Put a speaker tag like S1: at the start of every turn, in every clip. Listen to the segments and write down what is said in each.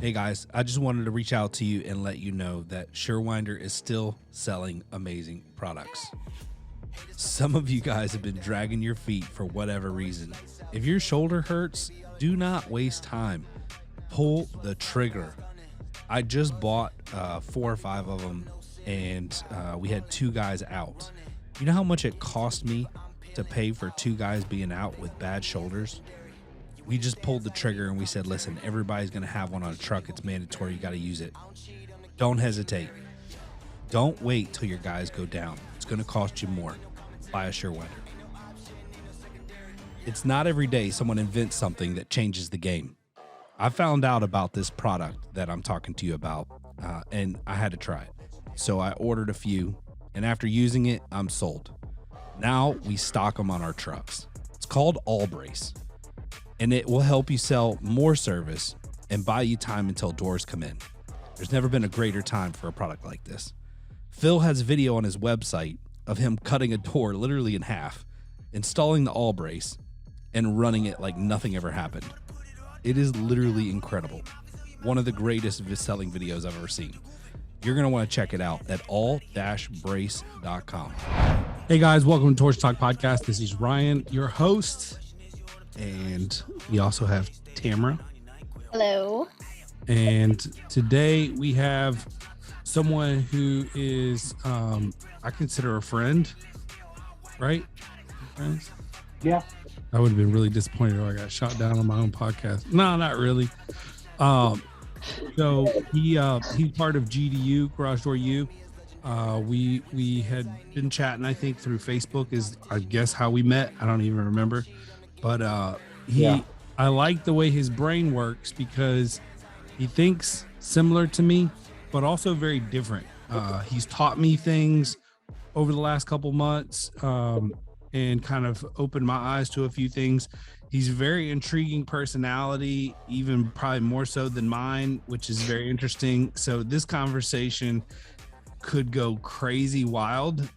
S1: Hey guys, I just wanted to reach out to you and let you know that Surewinder is still selling amazing products. Some of you guys have been dragging your feet for whatever reason. If your shoulder hurts, do not waste time. Pull the trigger. I just bought 4 or 5 of them, and we had 2 guys out. You know how much it cost me to pay for 2 guys being out with bad shoulders? We just pulled the trigger and we said, listen, everybody's going to have one on a truck. It's mandatory. You got to use it. Don't hesitate. Don't wait till your guys go down. It's going to cost you more. Buy a Surewinder. It's not every day someone invents something that changes the game. I found out about this product that I'm talking to you about, and I had to try it. So I ordered a few, and after using it, I'm sold. Now we stock them on our trucks. It's called All Brace, and it will help you sell more service and buy you time until doors come in. There's never been a greater time for a product like this. Phil has a video on his website of him cutting a door literally in half, installing the All Brace, and running it like nothing ever happened. It is literally incredible. One of the greatest selling videos I've ever seen. You're going to want to check it out at all-brace.com.
S2: Hey guys, welcome to Torsion Talk Podcast. This is Ryan, your host. And we also have Tamara.
S3: Hello.
S2: And today we have someone who is, I consider a friend, right? Friends?
S4: Yeah.
S2: I would have been really disappointed if I got shot down on my own podcast. No, not really. So he's part of GDU, Garage Door U. We had been chatting, I think, through Facebook is, I guess, how we met. I don't even remember. But I like the way his brain works because he thinks similar to me, but also very different. He's taught me things over the last couple months and kind of opened my eyes to a few things. He's a very intriguing personality, even probably more so than mine, which is very interesting. So this conversation could go crazy wild,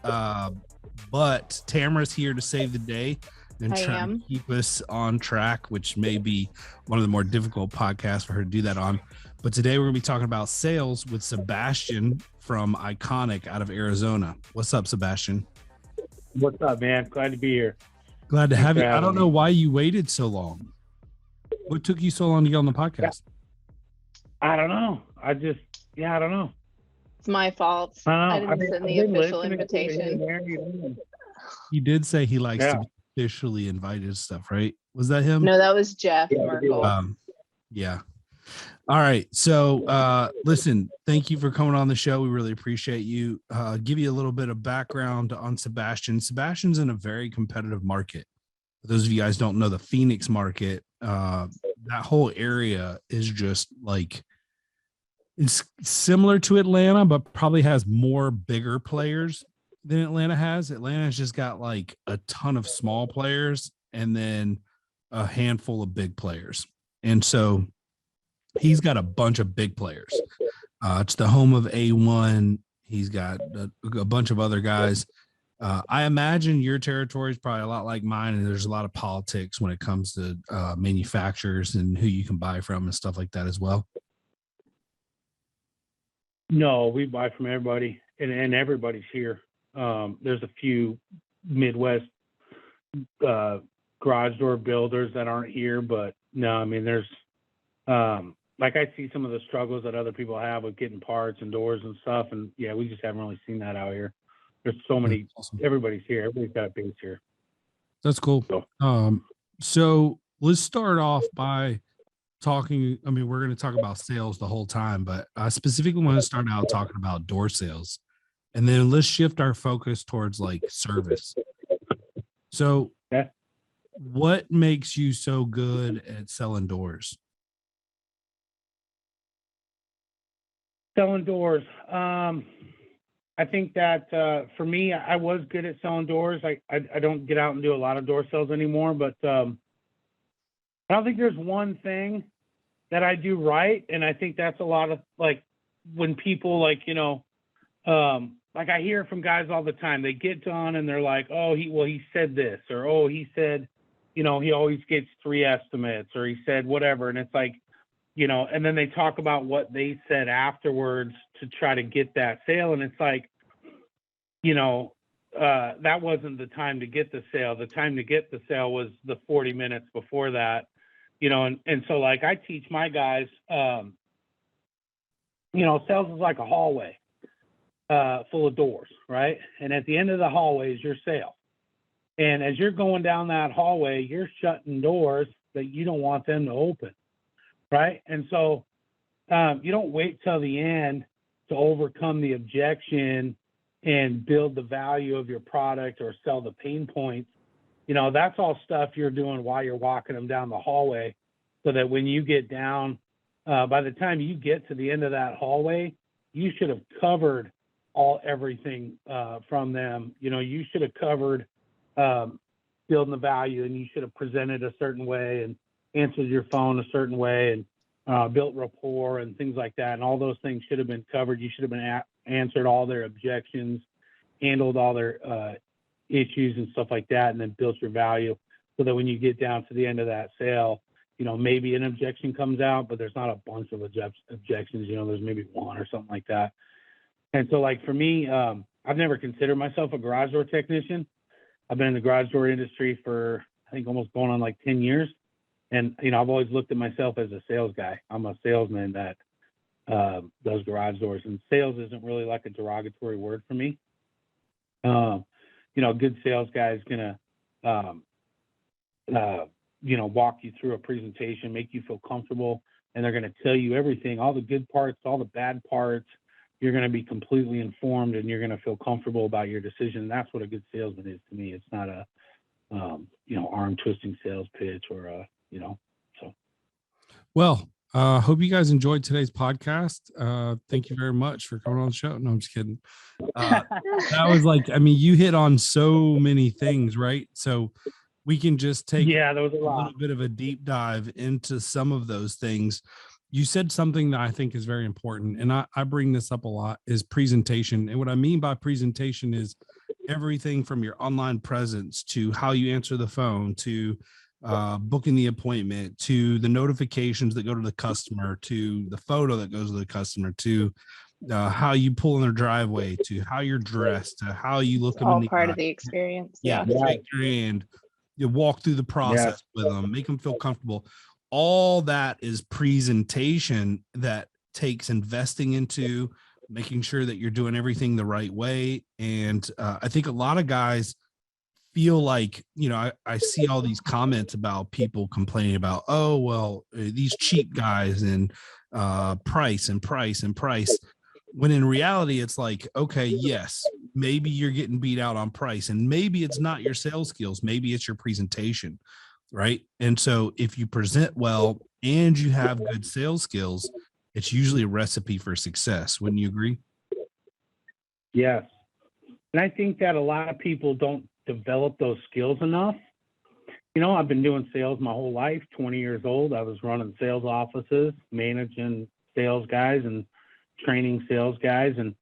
S2: but Tamara's here to save the day and try to keep us on track, which may be one of the more difficult podcasts for her to do that on. But today we're going to be talking about sales with Sebastian from Iconic out of Arizona. What's up, Sebastian?
S4: What's up, man? Glad to be here.
S2: Glad to have you. I don't know why you waited so long. What took you so long to get on the podcast?
S4: I don't know. I don't know.
S3: It's my fault. I didn't send the official invitation.
S2: He did say he likes to be officially invited and stuff, right? Was that him?
S3: No, that was Jeff Merkel.
S2: Yeah. All right. So listen, thank you for coming on the show. We really appreciate you. Give you a little bit of background on Sebastian. Sebastian's in a very competitive market. For those of you guys don't know, the Phoenix market, that whole area is just like, it's similar to Atlanta, but probably has more bigger players than Atlanta has. Atlanta's just got like a ton of small players and then a handful of big players. And so he's got a bunch of big players. It's the home of A1. He's got a bunch of other guys. I imagine your territory is probably a lot like mine, and there's a lot of politics when it comes to manufacturers and who you can buy from and stuff like that as well.
S4: No, we buy from everybody, and everybody's here. There's a few Midwest garage door builders that aren't here, but no, I mean, there's like I see some of the struggles that other people have with getting parts and doors and stuff, and yeah, we just haven't really seen that out here. There's so many. Awesome. Everybody's here. Everybody's got a base here.
S2: That's cool. So let's start off by talking. I mean, we're going to talk about sales the whole time, but I specifically want to start out talking about door sales, and then let's shift our focus towards like service. So what makes you so good at selling doors?
S4: Selling doors. I think that for me, I was good at selling doors. I don't get out and do a lot of door sales anymore, but I don't think there's one thing that I do right. And I think that's a lot of like when people like, you know, like I hear from guys all the time, they get done and they're like, oh, he said this, or, oh, he said, you know, he always gets 3 estimates, or he said whatever. And it's like, and then they talk about what they said afterwards to try to get that sale. And it's like, that wasn't the time to get the sale. The time to get the sale was the 40 minutes before that, and so like I teach my guys, sales is like a hallway full of doors, right? And at the end of the hallway is your sale. And as you're going down that hallway, you're shutting doors that you don't want them to open, right? And so you don't wait till the end to overcome the objection and build the value of your product or sell the pain points. That's all stuff you're doing while you're walking them down the hallway, so that when you get down, by the time you get to the end of that hallway, you should have covered everything from them. You should have covered building the value, and you should have presented a certain way and answered your phone a certain way and built rapport and things like that. And all those things should have been covered. You should have been answered all their objections, handled all their issues and stuff like that, and then built your value, so that when you get down to the end of that sale, maybe an objection comes out, but there's not a bunch of objections. There's maybe one or something like that. And so, like, for me, I've never considered myself a garage door technician. I've been in the garage door industry for, I think, almost going on like 10 years. And, I've always looked at myself as a sales guy. I'm a salesman that does garage doors, and sales isn't really like a derogatory word for me. A good sales guy is going to, walk you through a presentation, make you feel comfortable, and they're going to tell you everything, all the good parts, all the bad parts. You're going to be completely informed, and you're going to feel comfortable about your decision. And that's what a good salesman is to me. It's not a, arm twisting sales pitch or so.
S2: Well, hope you guys enjoyed today's podcast. Thank you very much for coming on the show. No, I'm just kidding. That was you hit on so many things, right? So we can just take
S4: there was a
S2: little bit of a deep dive into some of those things. You said something that I think is very important, and I bring this up a lot, is presentation. And what I mean by presentation is everything from your online presence to how you answer the phone, to booking the appointment, to the notifications that go to the customer, to the photo that goes to the customer, to how you pull in their driveway, to how you're dressed, to how you look them in the
S3: part
S2: eye.
S3: of the experience.
S2: Yeah. Shake your hand, you walk through the process with them, make them feel comfortable. All that is presentation that takes investing into, making sure that you're doing everything the right way. And I think a lot of guys feel like, I see all these comments about people complaining about, oh, well, these cheap guys and price. When in reality, it's like, okay, yes, maybe you're getting beat out on price, and maybe it's not your sales skills. Maybe it's your presentation, right? And so if you present well and you have good sales skills, it's usually a recipe for success. Wouldn't you agree?
S4: Yes. And I think that a lot of people don't develop those skills enough. I've been doing sales my whole life, 20 years old. I was running sales offices, managing sales guys and training sales guys. And,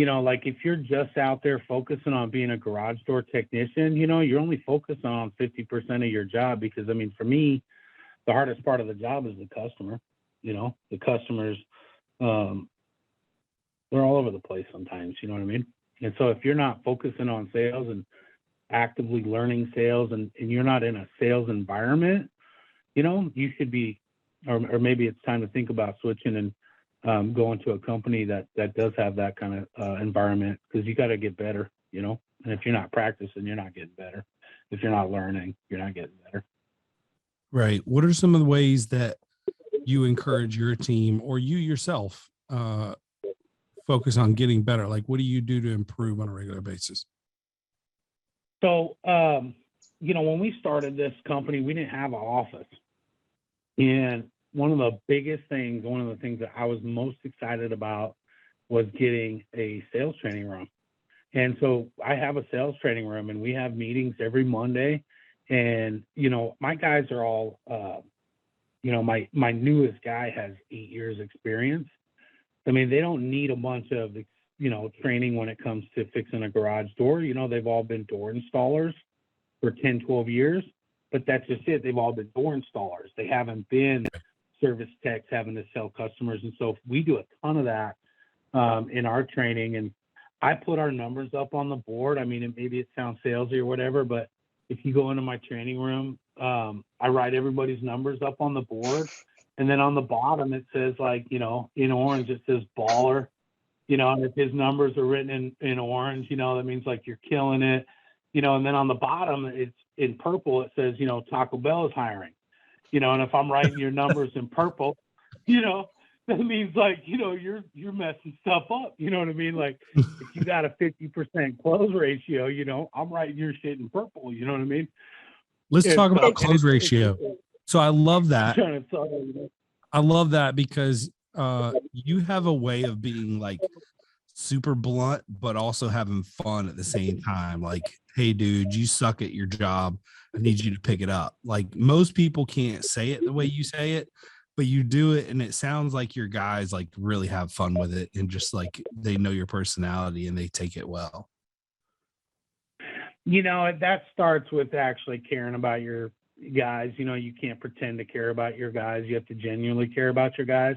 S4: if you're just out there focusing on being a garage door technician, you're only focusing on 50% of your job, because, for me, the hardest part of the job is the customer. The customers, they're all over the place sometimes, you know what I mean? And so if you're not focusing on sales and actively learning sales, and you're not in a sales environment, you should be, or maybe it's time to think about switching and going to a company that does have that kind of environment, because you got to get better, and if you're not practicing, you're not getting better. If you're not learning, you're not getting better.
S2: Right. What are some of the ways that you encourage your team or you yourself focus on getting better? Like, what do you do to improve on a regular basis?
S4: So, when we started this company, we didn't have an office. And one of the things that I was most excited about was getting a sales training room. And so I have a sales training room, and we have meetings every Monday. And, my guys are all, my newest guy has 8 years experience. They don't need a bunch of, training when it comes to fixing a garage door. They've all been door installers for 10, 12 years, but that's just it. They've all been door installers. They haven't been service techs having to sell customers. And so we do a ton of that in our training. And I put our numbers up on the board. I mean, maybe it sounds salesy or whatever, but if you go into my training room, I write everybody's numbers up on the board. And then on the bottom, it says, like, you know, in orange, it says baller, you know, and if his numbers are written in orange, you know, that means like you're killing it, you know, and then on the bottom, it's in purple, it says, you know, Taco Bell is hiring, you know, and if I'm writing your numbers in purple, you know, that means like, you know, you're messing stuff up. You know what I mean? Like if you got a 50% close ratio, you know, I'm writing your shit in purple. You know what I mean?
S2: Let's talk about close ratio. So I love that. I love that because you have a way of being like super blunt, but also having fun at the same time. Like, hey, dude, you suck at your job. I need you to pick it up. Like most people can't say it the way you say it, but you do it. And it sounds like your guys like really have fun with it and just like they know your personality and they take it well.
S4: You know, that starts with actually caring about your guys. You know, you can't pretend to care about your guys. You have to genuinely care about your guys.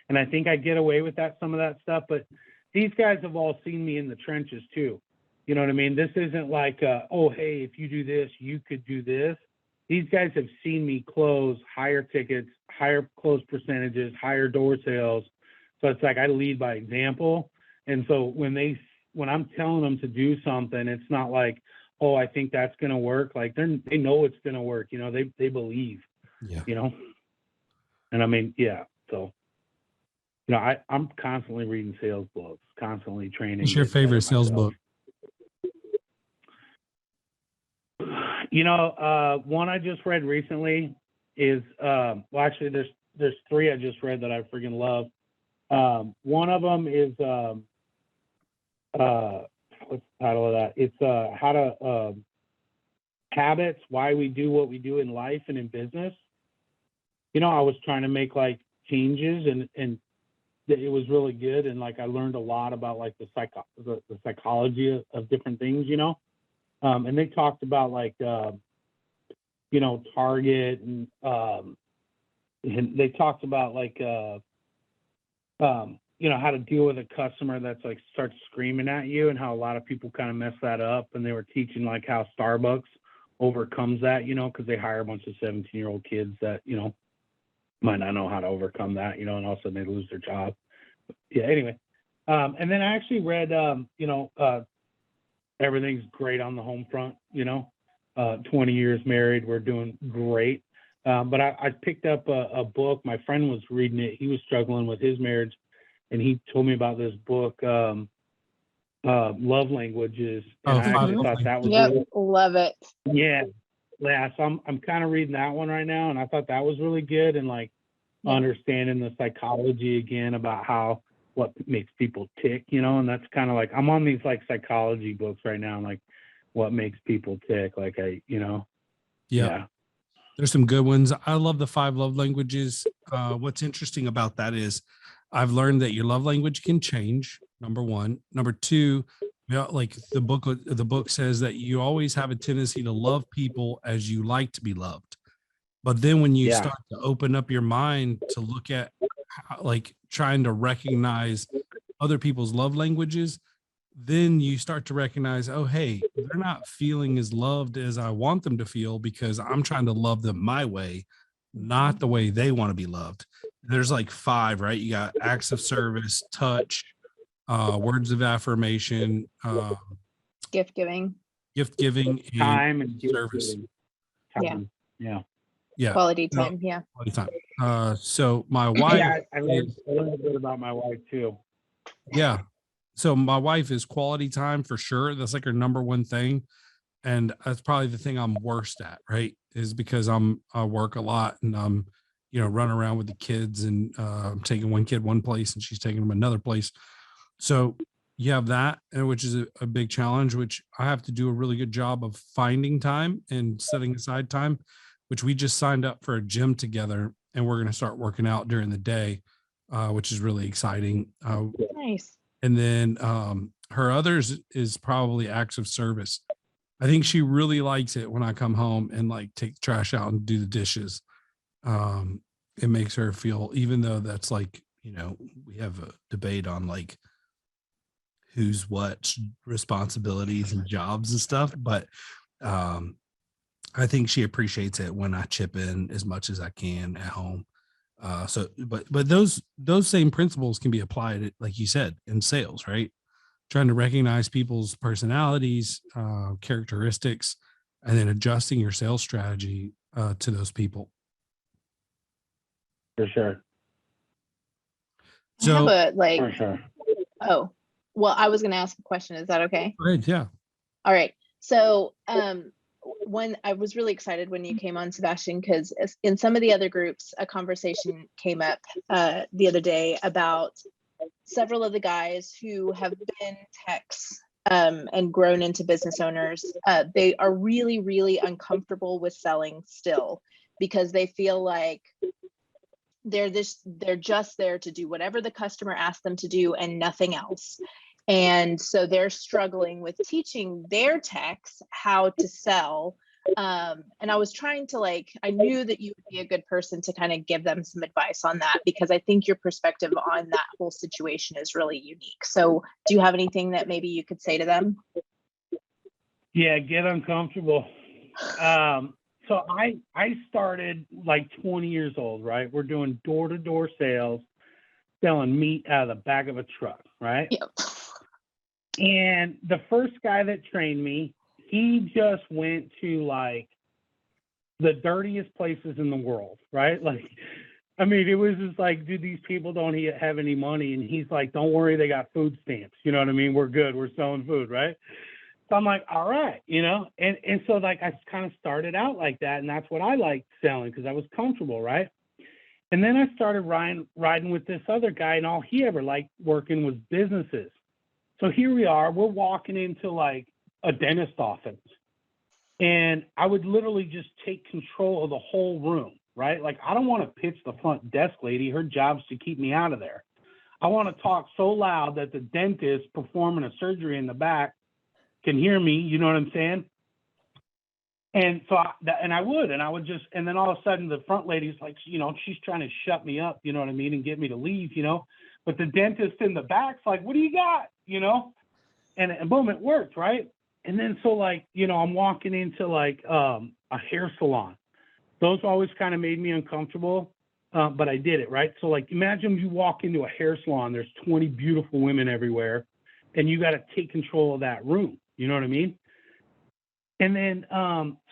S4: And I think I get away with that, some of that stuff, but these guys have all seen me in the trenches too. You know what I mean? This isn't like, oh, hey, if you do this, you could do this. These guys have seen me close higher tickets, higher close percentages, higher door sales. So it's like I lead by example. And so when I'm telling them to do something, it's not like, oh, I think that's going to work. Like they know it's going to work. You know, they believe, you know? And I mean, yeah. So, you know, I'm constantly reading sales books, constantly training.
S2: What's your favorite sales book?
S4: You know, one I just read recently is, well, actually there's three I just read that I freaking love. One of them is, what's the title of that? It's how to habits, why we do what we do in life and in business. You know, I was trying to make like changes and it was really good. And like, I learned a lot about like the psychology of different things, you know? And they talked about like, you know, Target and they talked about like, you know, how to deal with a customer that's like starts screaming at you and how a lot of people kind of mess that up. And they were teaching like how Starbucks overcomes that, you know, because they hire a bunch of 17-year-old kids that, you know, might not know how to overcome that, you know, and all of a sudden they lose their job. Yeah, anyway. And then I actually read, you know, everything's great on the home front, you know, 20 years married, we're doing great. But I picked up a book. My friend was reading it. He was struggling with his marriage. And he told me about this book, Love Languages. And I actually thought that was really,
S3: love it.
S4: Yeah. Yeah. So I'm kind of reading that one right now. And I thought that was really good. And like understanding the psychology again about what makes people tick, you know, and that's kind of like, I'm on these like psychology books right now. Like what makes people tick. Like you know, yeah.
S2: There's some good ones. I love the 5 love languages. What's interesting about that is I've learned that your love language can change. Number one. Number two, like the book says that you always have a tendency to love people as you like to be loved. But then when you start to open up your mind to look at like trying to recognize other people's love languages, then you start to recognize, oh, hey, they're not feeling as loved as I want them to feel because I'm trying to love them my way, not the way they want to be loved. There's like 5, right? You got acts of service, touch, words of affirmation,
S3: gift giving,
S2: and
S4: time and
S2: service.
S4: Time.
S2: Yeah.
S3: Quality time.
S2: Quality time. So my wife,
S4: I learned a bit about my wife too.
S2: Yeah. So my wife is quality time for sure. That's like her number one thing. And that's probably the thing I'm worst at, right? Is because I work a lot and I'm, you know, running around with the kids and I'm taking one kid one place and she's taking them another place. So you have that, which is a big challenge, which I have to do a really good job of finding time and setting aside time, which we just signed up for a gym together and we're going to start working out during the day, which is really exciting.
S3: Nice.
S2: And then her others is probably acts of service. I think she really likes it when I come home and like take the trash out and do the dishes. it makes her feel, even though that's like, we have a debate on like who's what responsibilities and jobs and stuff, but I think she appreciates it when I chip in as much as I can at home. But those same principles can be applied, like you said, in sales, right? Trying to recognize people's personalities, characteristics, and then adjusting your sales strategy to those people.
S4: For sure.
S3: So, I have
S4: for sure.
S3: Oh, well, I was going to ask a question. Is that okay?
S2: Right. Yeah.
S3: All right. So, when I was really excited when you came on, Sebastian, because in some of the other groups, a conversation came up the other day about several of the guys who have been techs and grown into business owners. They are really, really uncomfortable with selling still because they feel like they're just there to do whatever the customer asks them to do and nothing else. And so they're struggling with teaching their techs how to sell. And I was trying to I knew that you would be a good person to kind of give them some advice on that, because I think your perspective on that whole situation is really unique. So do you have anything that maybe you could say to them?
S4: Yeah, get uncomfortable. So I started like 20 years old, right? We're doing door-to-door sales, selling meat out of the back of a truck, right?
S3: Yep.
S4: And the first guy that trained me, he just went to like the dirtiest places in the world, right? Like, I mean, it was just like, dude, these people don't have any money. And he's like, don't worry, they got food stamps. You know what I mean? We're good. We're selling food, right? So I'm like, all right, and so like I kind of started out like that, and that's what I liked selling because I was comfortable, right? And then I started riding with this other guy, and all he ever liked working was businesses. So here we are, we're walking into like a dentist office, and I would literally just take control of the whole room, right? Like, I don't want to pitch the front desk lady. Her job's to keep me out of there. I want to talk so loud that the dentist performing a surgery in the back can hear me, you know what I'm saying? And so I would just, and then all of a sudden the front lady's like, she's trying to shut me up, you know what I mean, and get me to leave, but the dentist in the back's like, what do you got, and boom, it worked, right? And then so I'm walking into like a hair salon. Those always kind of made me uncomfortable, but I did it, right? So like, imagine you walk into a hair salon, there's 20 beautiful women everywhere, and you got to take control of that room. You know what I mean? And then,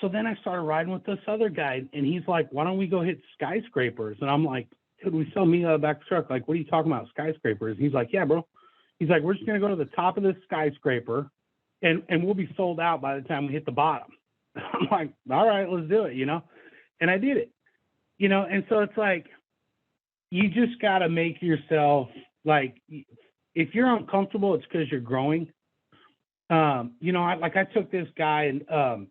S4: so then I started riding with this other guy, and he's like, why don't we go hit skyscrapers? And I'm like, dude, we sell meat out of the back of the truck. Like, what are you talking about, skyscrapers? And he's like, yeah, bro. He's like, we're just going to go to the top of this skyscraper, and we'll be sold out by the time we hit the bottom. I'm like, all right, let's do it, And I did it, and so it's like, you just got to make yourself, like, if you're uncomfortable, it's because you're growing. I took this guy, and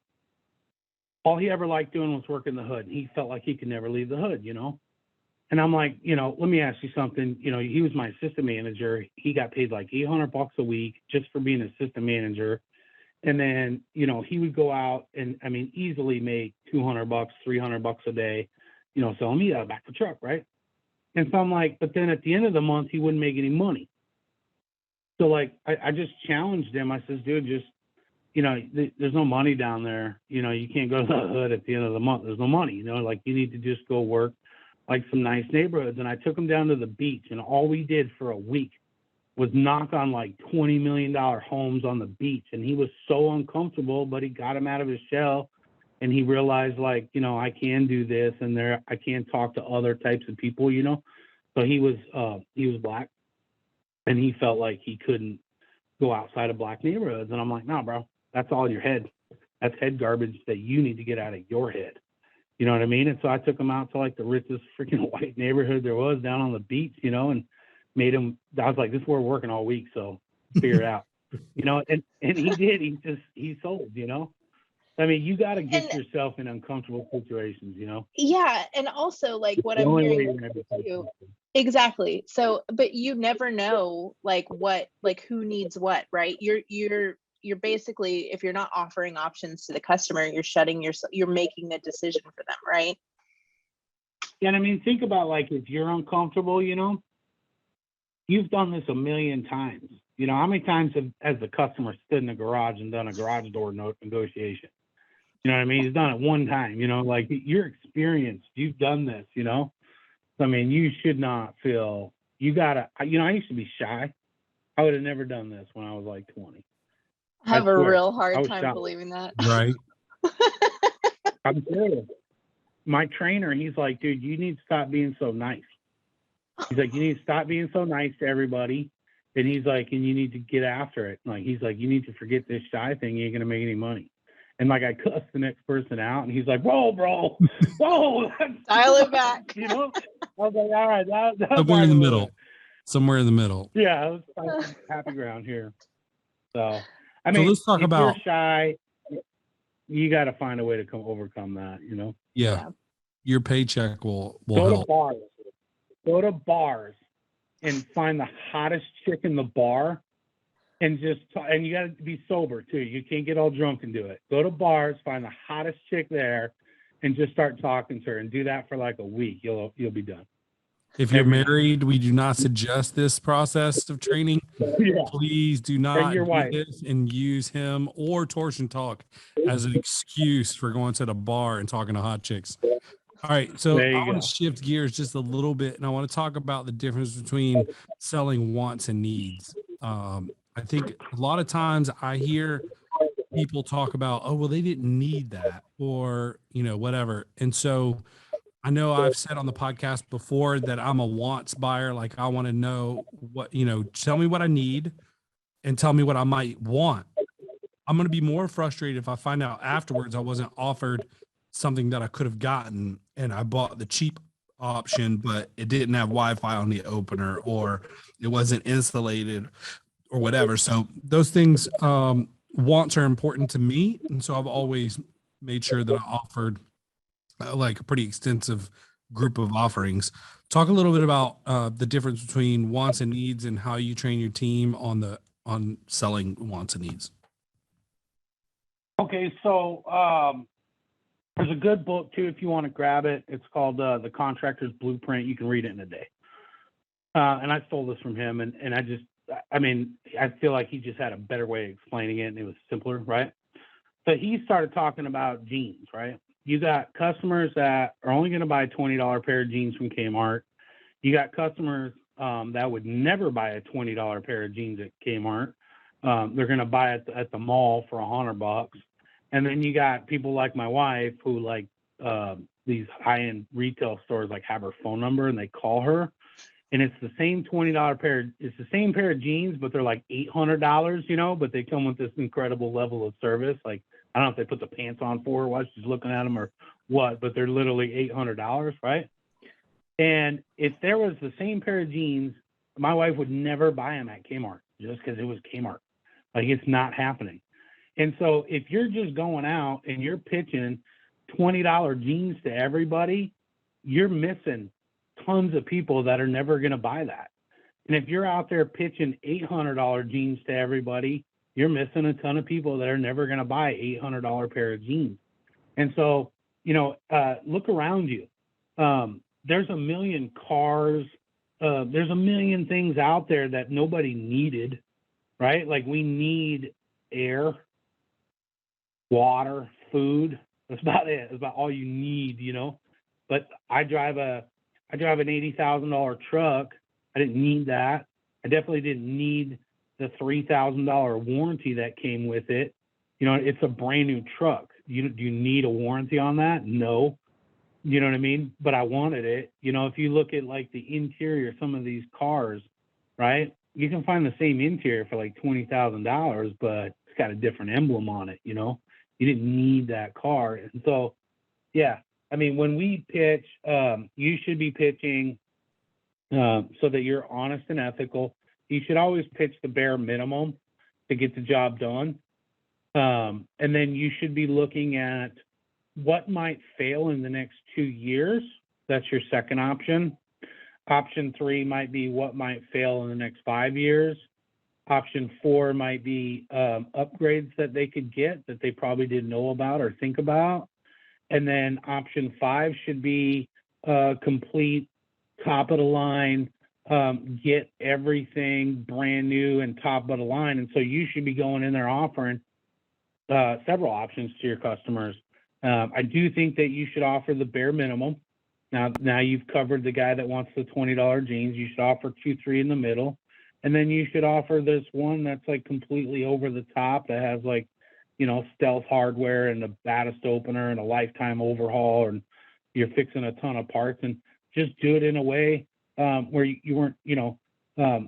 S4: all he ever liked doing was working the hood. He felt like he could never leave the hood, And I'm like, let me ask you something. He was my assistant manager. He got paid like $800 a week just for being assistant manager. And then, he would go out and, easily make $200, $300 a day, selling meat out of the back of the truck, right? And so I'm like, but then at the end of the month, he wouldn't make any money. So like, I just challenged him. I says, dude, just, there's no money down there. You can't go to the hood at the end of the month. There's no money, like you need to just go work like some nice neighborhoods. And I took him down to the beach, and all we did for a week was knock on like $20 million homes on the beach. And he was so uncomfortable, but he got him out of his shell, and he realized like, I can do this, and I can talk to other types of people, So he was black. And he felt like he couldn't go outside of black neighborhoods. And I'm like, no, bro, that's all in your head. That's head garbage that you need to get out of your head. You know what I mean? And so I took him out to like the richest freaking white neighborhood there was down on the beach, and made him, I was like, this is where we're working all week. So figure it out, and he did. He sold, you got to get yourself in uncomfortable situations,
S3: Yeah. And also like what I'm hearing too. Exactly. So, but you never know who needs what, right? You're basically, if you're not offering options to the customer, you're making a decision for them, right?
S4: And I mean, think about like if you're uncomfortable, you've done this a million times. How many times has the customer stood in the garage and done a garage door negotiation? You know what I mean? He's done it one time, like you're experienced. You've done this, I mean, you should not feel, I used to be shy. I would have never done this when I was like 20.
S3: I have a
S4: swear.
S3: real
S4: I
S3: hard
S4: was
S3: time
S4: shocked.
S3: believing that.
S2: Right.
S4: I'm serious. My trainer, he's like, dude, you need to stop being so nice. He's like, you need to stop being so nice to everybody. And he's like, and you need to get after it. Like, he's like, you need to forget this shy thing. You ain't going to make any money. And like, I cussed the next person out and he's like, whoa, bro, whoa.
S3: Dial it back.
S4: I was like, all right.
S2: Somewhere in the middle. Somewhere in the middle.
S4: Yeah, I was finding happy ground here. So, I mean,
S2: let's talk
S4: if
S2: about,
S4: you're shy, you got to find a way to overcome that,
S2: Yeah. Your paycheck will
S4: Go
S2: help.
S4: to bars. Go to bars and find the hottest chick in the bar and and you got to be sober too. You can't get all drunk and do it. Go to bars, find the hottest chick there and just start talking to her and do that for like a week. You'll be done.
S2: If you're married, we do not suggest this process of training.
S4: Yeah.
S2: Please do not
S4: your
S2: do
S4: wife.
S2: this and use him or Torsion Talk as an excuse for going to the bar and talking to hot chicks. All right, so I want to shift gears just a little bit, and I want to talk about the difference between selling wants and needs. I think a lot of times I hear people talk about, oh, well, they didn't need that, or whatever. And so I know I've said on the podcast before that I'm a wants buyer. Like, I want to know what, tell me what I need and tell me what I might want. I'm going to be more frustrated if I find out afterwards I wasn't offered something that I could have gotten and I bought the cheap option, but it didn't have Wi-Fi on the opener, or it wasn't insulated or whatever. So those things, wants are important to me. And so I've always made sure that I offered like a pretty extensive group of offerings. Talk a little bit about the difference between wants and needs and how you train your team on selling wants and needs.
S4: Okay, so there's a good book too if you want to grab it. It's called The Contractor's Blueprint. You can read it in a day. And I stole this from him, and I feel like he just had a better way of explaining it, and it was simpler, right? So he started talking about jeans, right? You got customers that are only going to buy a $20 pair of jeans from Kmart. You got customers that would never buy a $20 pair of jeans at Kmart. They're going to buy it at the mall for $100. And then you got people like my wife who like these high-end retail stores like have her phone number and they call her. And it's the same $20 pair. It's the same pair of jeans, but they're like $800, but they come with this incredible level of service. Like, I don't know if they put the pants on for her while she's looking at them or what, but they're literally $800, right? And if there was the same pair of jeans, my wife would never buy them at Kmart just because it was Kmart. Like, it's not happening. And so if you're just going out and you're pitching $20 jeans to everybody, you're missing tons of people that are never going to buy that. And if you're out there pitching $800 jeans to everybody, you're missing a ton of people that are never going to buy $800 pair of jeans. And so, look around you. There's a million cars. There's a million things out there that nobody needed, right? Like, we need air, water, food. That's about it. That's about all you need, But I drive an $80,000 truck. I didn't need that. I definitely didn't need the $3,000 warranty that came with it. It's a brand new truck. Do you need a warranty on that? No. You know what I mean? But I wanted it. If you look at like the interior of some of these cars, right? You can find the same interior for like $20,000, but it's got a different emblem on it. You didn't need that car. And so, yeah, when we pitch, you should be pitching so that you're honest and ethical. You should always pitch the bare minimum to get the job done. And then you should be looking at what might fail in the next 2 years. That's your second option. Option 3 might be what might fail in the next 5 years. Option 4 might be upgrades that they could get that they probably didn't know about or think about. And then option 5 should be complete, top of the line, get everything brand new and top of the line. And so you should be going in there offering several options to your customers. I do think that you should offer the bare minimum. Now you've covered the guy that wants the $20 jeans. You should offer 2-3 in the middle. And then you should offer this one that's like completely over the top that has like, you know, stealth hardware and the baddest opener and a lifetime overhaul, and you're fixing a ton of parts, and just do it in a way where you weren't, you know,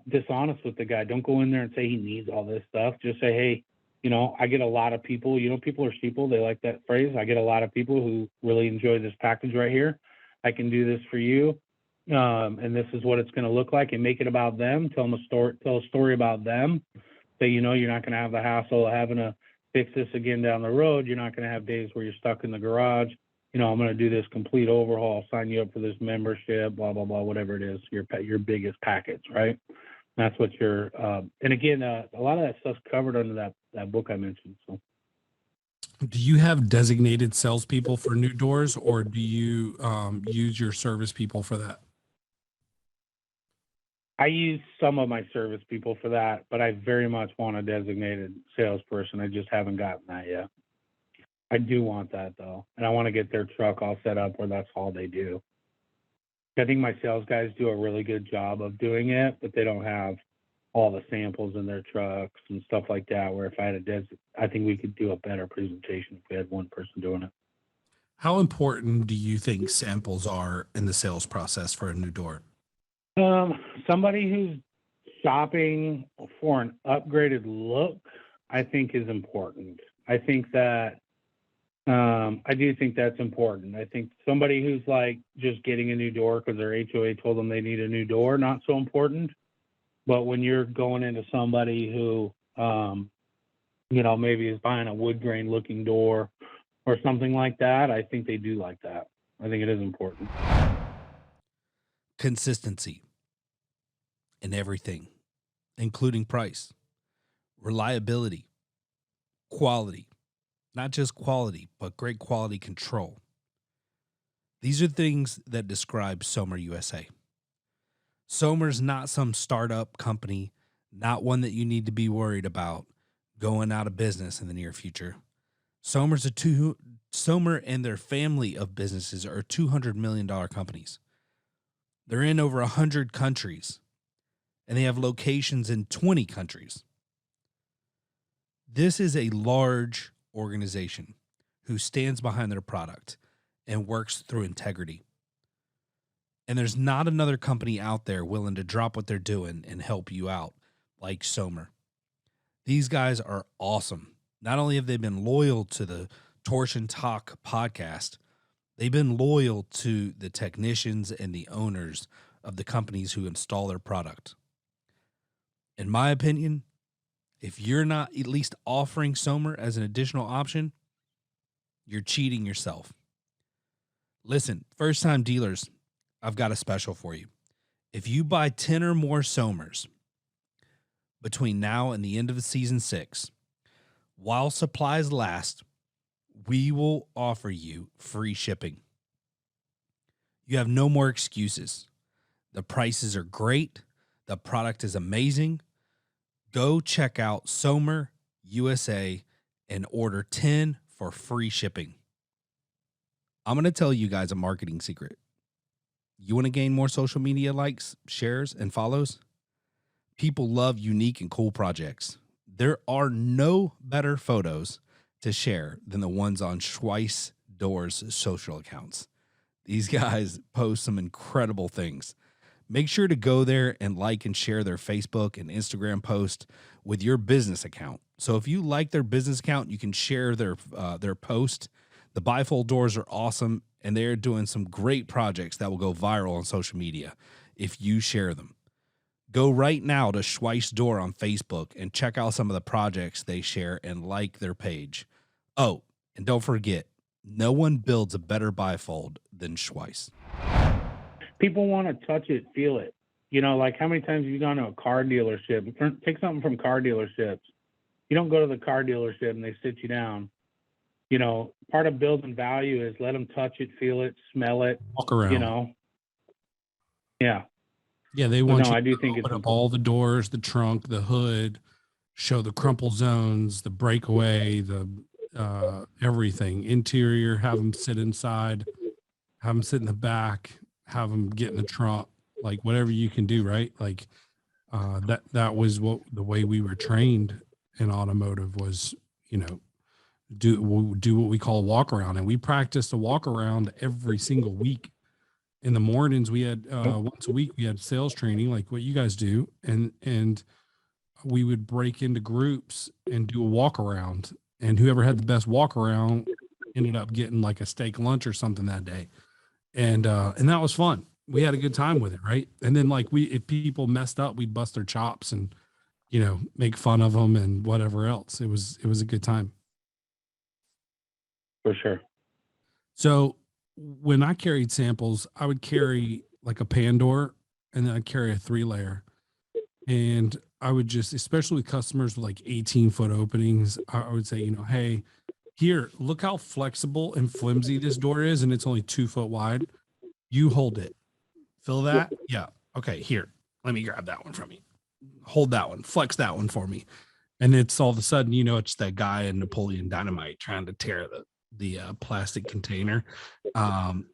S4: dishonest with the guy. Don't go in there and say he needs all this stuff. Just say, hey, you know, I get a lot of people, you know, people are sheeple. They like that phrase. I get a lot of people who really enjoy this package right here. I can do this for you. And this is what it's going to look like, and make it about them. Tell a story about them. Say, you know, you're not going to have the hassle of having to fix this again down the road. You're not going to have days where you're stuck in the garage. You know, I'm going to do this complete overhaul, sign you up for this membership, blah, blah, blah, whatever it is, your biggest package, right? That's what you're, and again, a lot of that stuff's covered under that book I mentioned. So,
S2: do you have designated salespeople for new doors, or do you use your service people for that?
S4: I use some of my service people for that, but I very much want a designated salesperson. I just haven't gotten that yet. I do want that though, and I want to get their truck all set up where that's all they do. I think my sales guys do a really good job of doing it, but they don't have all the samples in their trucks and stuff like that, where if I had I think we could do a better presentation if we had one person doing it.
S2: How important do you think samples are in the sales process for a new door?
S4: Somebody who's shopping for an upgraded look, I think is important. I think that, I do think that's important. I think somebody who's like just getting a new door because their HOA told them they need a new door, not so important. But when you're going into somebody who, you know, maybe is buying a wood grain looking door or something like that, I think they do like that. I think it is important.
S1: Consistency in everything, including price, reliability, quality, not just quality, but great quality control. These are things that describe Somer USA. Somer's not some startup company, not one that you need to be worried about going out of business in the near future. Somer and their family of businesses are $200 million companies. They're in over 100 countries, and they have locations in 20 countries. This is a large organization who stands behind their product and works through integrity. And there's not another company out there willing to drop what they're doing and help you out like Somer. These guys are awesome. Not only have they been loyal to the Torsion Talk podcast, they've been loyal to the technicians and the owners of the companies who install their product. In my opinion, if you're not at least offering Somer as an additional option, you're cheating yourself. Listen, first-time dealers, I've got a special for you. If you buy 10 or more Somers between now and the end of season 6, while supplies last, we will offer you free shipping. You have no more excuses. The prices are great. The product is amazing. Go check out Somer USA and order 10 for free shipping. I'm going to tell you guys a marketing secret. You want to gain more social media likes, shares, and follows? People love unique and cool projects. There are no better photos to share than the ones on Schweiss Doors social accounts. These guys post some incredible things. Make sure to go there and like and share their Facebook and Instagram post with your business account. So if you like their business account, you can share their post. The bifold doors are awesome, and they're doing some great projects that will go viral on social media if you share them. Go right now to Schweiss Door on Facebook and check out some of the projects they share and like their page. Oh, and don't forget, no one builds a better bifold than Schweiss.
S4: People want to touch it, feel it. You know, like how many times have you gone to a car dealership? Take something from car dealerships. You don't go to the car dealership and they sit you down part of building value is let them touch it, feel it, smell it,
S2: Walk around.
S4: Yeah.
S2: Yeah, they want you
S4: I do
S2: to
S4: think
S2: open
S4: it's
S2: up all the doors, the trunk, the hood, show the crumple zones, the breakaway, the everything. Interior, have them sit inside, have them sit in the back, have them get in the trunk, like whatever you can do, right? Like that was what the way we were trained in automotive was, do what we call a walk around, and we practiced a walk around every single week. In the mornings, we had once a week we had sales training, like what you guys do, and we would break into groups and do a walk around, and whoever had the best walk around ended up getting like a steak lunch or something that day, and that was fun. We had a good time with it, right? And then like if people messed up, we'd bust their chops and make fun of them and whatever else. It was a good time.
S4: For sure.
S2: So when I carried samples, I would carry like a pan door, and then I'd carry a 3-layer. And I would just, especially with customers with like 18-foot openings, I would say, hey, here, look how flexible and flimsy this door is, and it's only 2 foot wide. You hold it. Feel that? Yeah. Okay, here. Let me grab that one from you. Hold that one. Flex that one for me. And it's all of a sudden, it's that guy in Napoleon Dynamite trying to tear the plastic container. And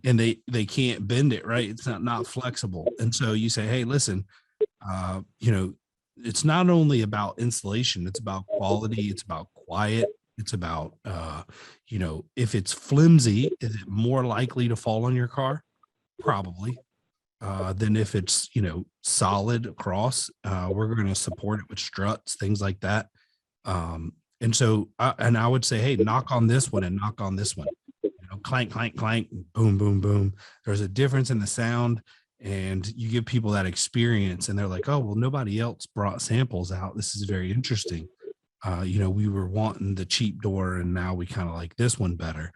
S2: they can't bend it, right? It's not flexible. And so you say, hey, listen, it's not only about installation, it's about quality, it's about quiet, it's about if it's flimsy, is it more likely to fall on your car? Probably. Than if it's solid across. We're going to support it with struts, things like that. And so I would say, hey, knock on this one and knock on this one, clank, clank, clank, boom, boom, boom. There's a difference in the sound, and you give people that experience, and they're like, oh, well, nobody else brought samples out. This is very interesting. We were wanting the cheap door, and now we kind of like this one better.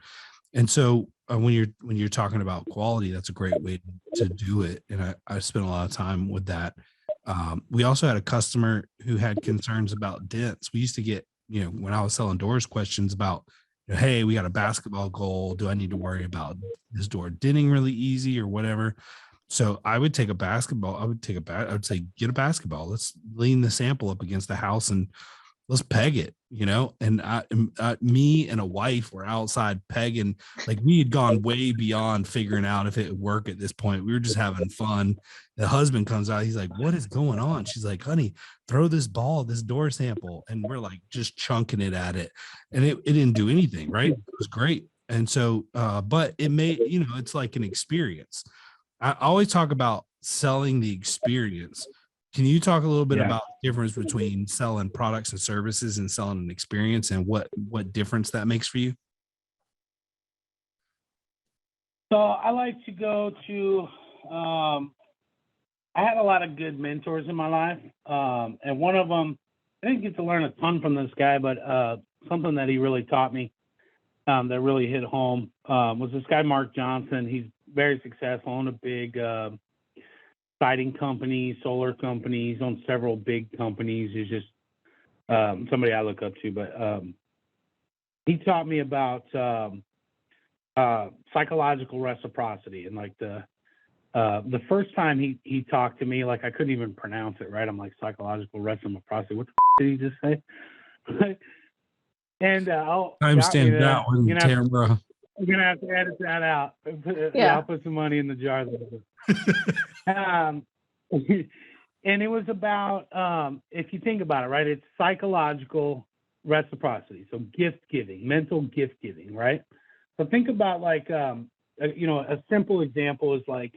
S2: And so when you're talking about quality, that's a great way to do it. And I spent a lot of time with that. We also had a customer who had concerns about dents. We used to get, when I was selling doors, questions about, hey, we got a basketball goal. Do I need to worry about this door denting really easy or whatever? So I would take a basketball. I would say, get a basketball. Let's lean the sample up against the house and let's peg it, and me and a wife were outside pegging. Like, we had gone way beyond figuring out if it would work at this point. We were just having fun. The husband comes out. He's like, what is going on? She's like, honey, throw this door sample. And we're like just chunking it at it. And it didn't do anything, right? It was great. And so, but it made, it's like an experience. I always talk about selling the experience. Can you talk a little bit about the difference between selling products and services and selling an experience, and what difference that makes for you?
S4: So I like to go to, I had a lot of good mentors in my life. And one of them, I didn't get to learn a ton from this guy, but something that he really taught me that really hit home was this guy, Mark Johnson. He's very successful, owned a big siding company, solar companies, on several big companies. He's just somebody I look up to. But he taught me about psychological reciprocity. And like the first time he talked to me, like I couldn't even pronounce it right. I'm like, psychological reciprocity. What the did he just say? And
S2: timestamp that one, Tamara.
S4: I'm gonna have to edit that out.
S3: Yeah.
S4: I'll put some money in the jar. And it was about, if you think about it, right, it's psychological reciprocity. So gift giving, mental gift giving, right? So think about like, a simple example is like,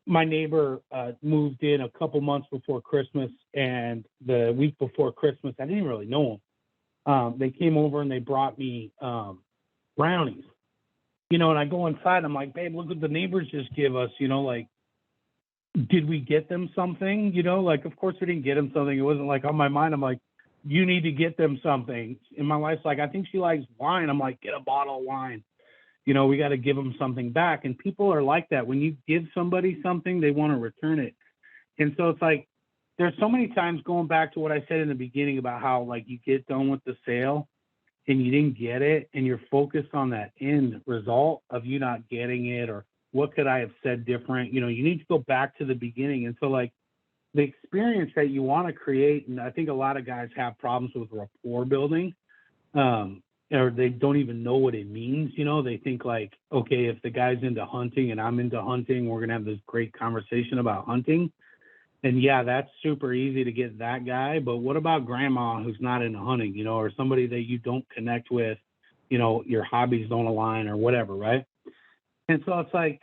S4: my neighbor moved in a couple months before Christmas, and the week before Christmas, I didn't really know him. They came over and they brought me brownies, and I go inside. I'm like, babe, look what the neighbors just give us. Like, did we get them something? Like, of course we didn't get them something. It wasn't like on my mind. I'm like, you need to get them something. And my wife's like, I think she likes wine. I'm like, get a bottle of wine. We got to give them something back. And people are like that. When you give somebody something, they want to return it. And so it's like, there's so many times, going back to what I said in the beginning about how, like, you get done with the sale and you didn't get it, and you're focused on that end result of you not getting it, or what could I have said different? You know, you need to go back to the beginning. And so, like, the experience that you want to create, and I think a lot of guys have problems with rapport building, or they don't even know what it means. You know, they think like, okay, if the guy's into hunting and I'm into hunting, we're going to have this great conversation about hunting. And yeah, that's super easy to get that guy. But what about grandma who's not into hunting, you know, or somebody that you don't connect with, you know, your hobbies don't align or whatever, right? And so it's like,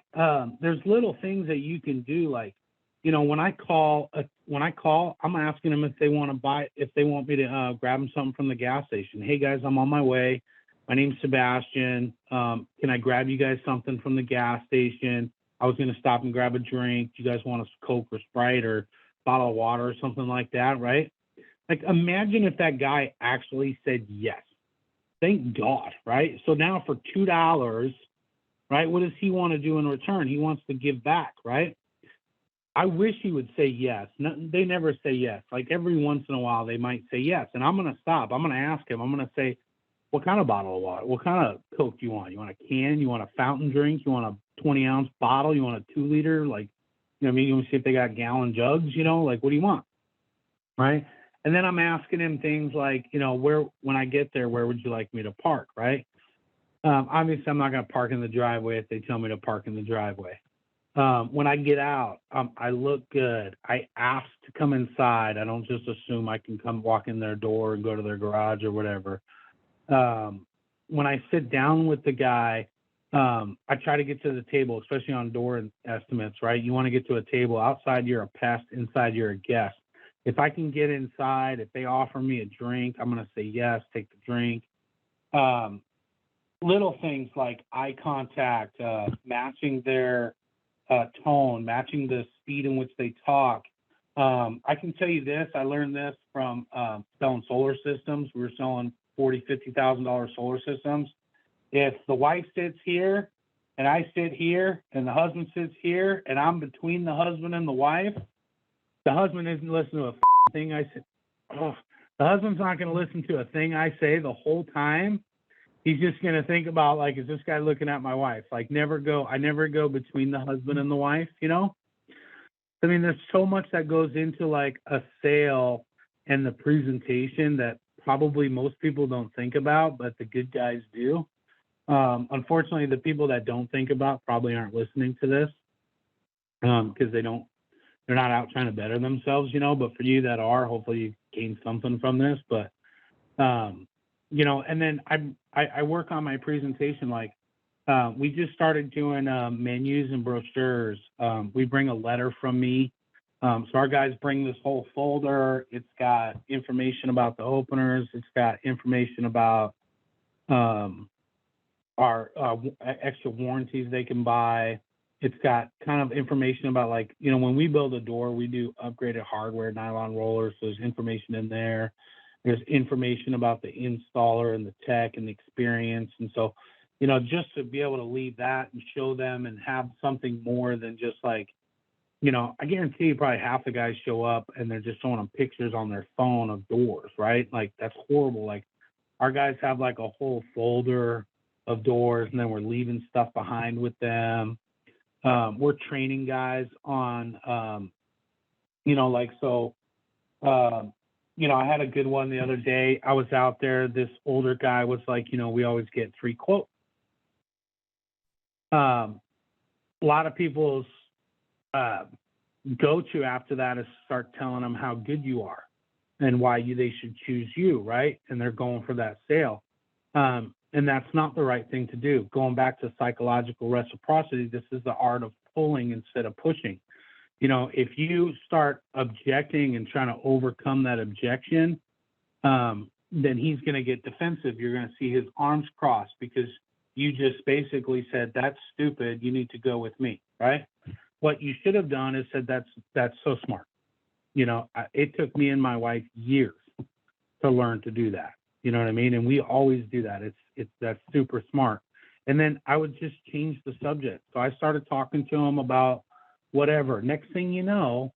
S4: there's little things that you can do. Like, you know, when I call, I'm asking them if they want me to grab them something from the gas station. Hey guys, I'm on my way. My name's Sebastian. Can I grab you guys something from the gas station? I was going to stop and grab a drink. Do you guys want a Coke or Sprite or bottle of water or something like that, right? Like, imagine if that guy actually said yes. Thank God, right? So now for $2, right, what does he want to do in return? He wants to give back, right? I wish he would say yes. No, they never say yes. Like, every once in a while, they might say yes. And I'm going to stop. I'm going to ask him. I'm going to say, what kind of bottle of water? What kind of Coke do you want? You want a can? You want a fountain drink? You want a 20-ounce bottle? You want a 2-liter? Like, you know what I mean? You want to see if they got gallon jugs, you know? Like, what do you want? Right? And then I'm asking him things like, you know, when I get there, where would you like me to park, right? Obviously, I'm not going to park in the driveway if they tell me to park in the driveway. When I get out, I look good. I ask to come inside. I don't just assume I can come walk in their door and go to their garage or whatever. When I sit down with the guy, I try to get to the table, especially on door estimates, right? You want to get to a table. Outside, you're a pest. Inside, you're a guest. If I can get inside, if they offer me a drink, I'm going to say yes, take the drink. Little things like eye contact, matching their tone, matching the speed in which they talk. I can tell you this, I learned this from selling solar systems. We were selling $40,000, $50,000 solar systems. If the wife sits here and I sit here and the husband sits here and I'm between the husband and the wife, the husband isn't listening to a thing I say. Oh, the husband's not going to listen to a thing I say the whole time. He's just going to think about, like, is this guy looking at my wife? Like, I never go between the husband and the wife, you know? I mean, there's so much that goes into, like, a sale and the presentation that probably most people don't think about, but the good guys do. Unfortunately, the people that don't think about probably aren't listening to this because they're not out trying to better themselves, you know? But for you that are, hopefully you gain something from this. But, you know, and then I work on my presentation. Like, we just started doing menus and brochures. We bring a letter from me. So our guys bring this whole folder. It's got information about the openers. It's got information about our extra warranties they can buy. It's got kind of information about, like, you know, when we build a door, we do upgraded hardware, nylon rollers. So there's information in there. There's information about the installer and the tech and the experience. And so, you know, just to be able to leave that and show them and have something more than just like, you know, I guarantee you probably half the guys show up and they're just showing them pictures on their phone of doors, right? Like, that's horrible. Like, our guys have like a whole folder of doors, and then we're leaving stuff behind with them. We're training guys on, you know, like, so, you know, I had a good one the other day. I was out there. This older guy was like, you know, we always get 3 quotes. A lot of people's go-to after that is start telling them how good you are and why they should choose you, right? And they're going for that sale. And that's not the right thing to do. Going back to psychological reciprocity, this is the art of pulling instead of pushing. You know, if you start objecting and trying to overcome that objection, then he's going to get defensive. You're going to see his arms crossed because you just basically said, that's stupid. You need to go with me, right? What you should have done is said, that's so smart. You know, it took me and my wife years to learn to do that. You know what I mean? And we always do that. That's super smart. And then I would just change the subject. So I started talking to him about whatever. Next thing you know,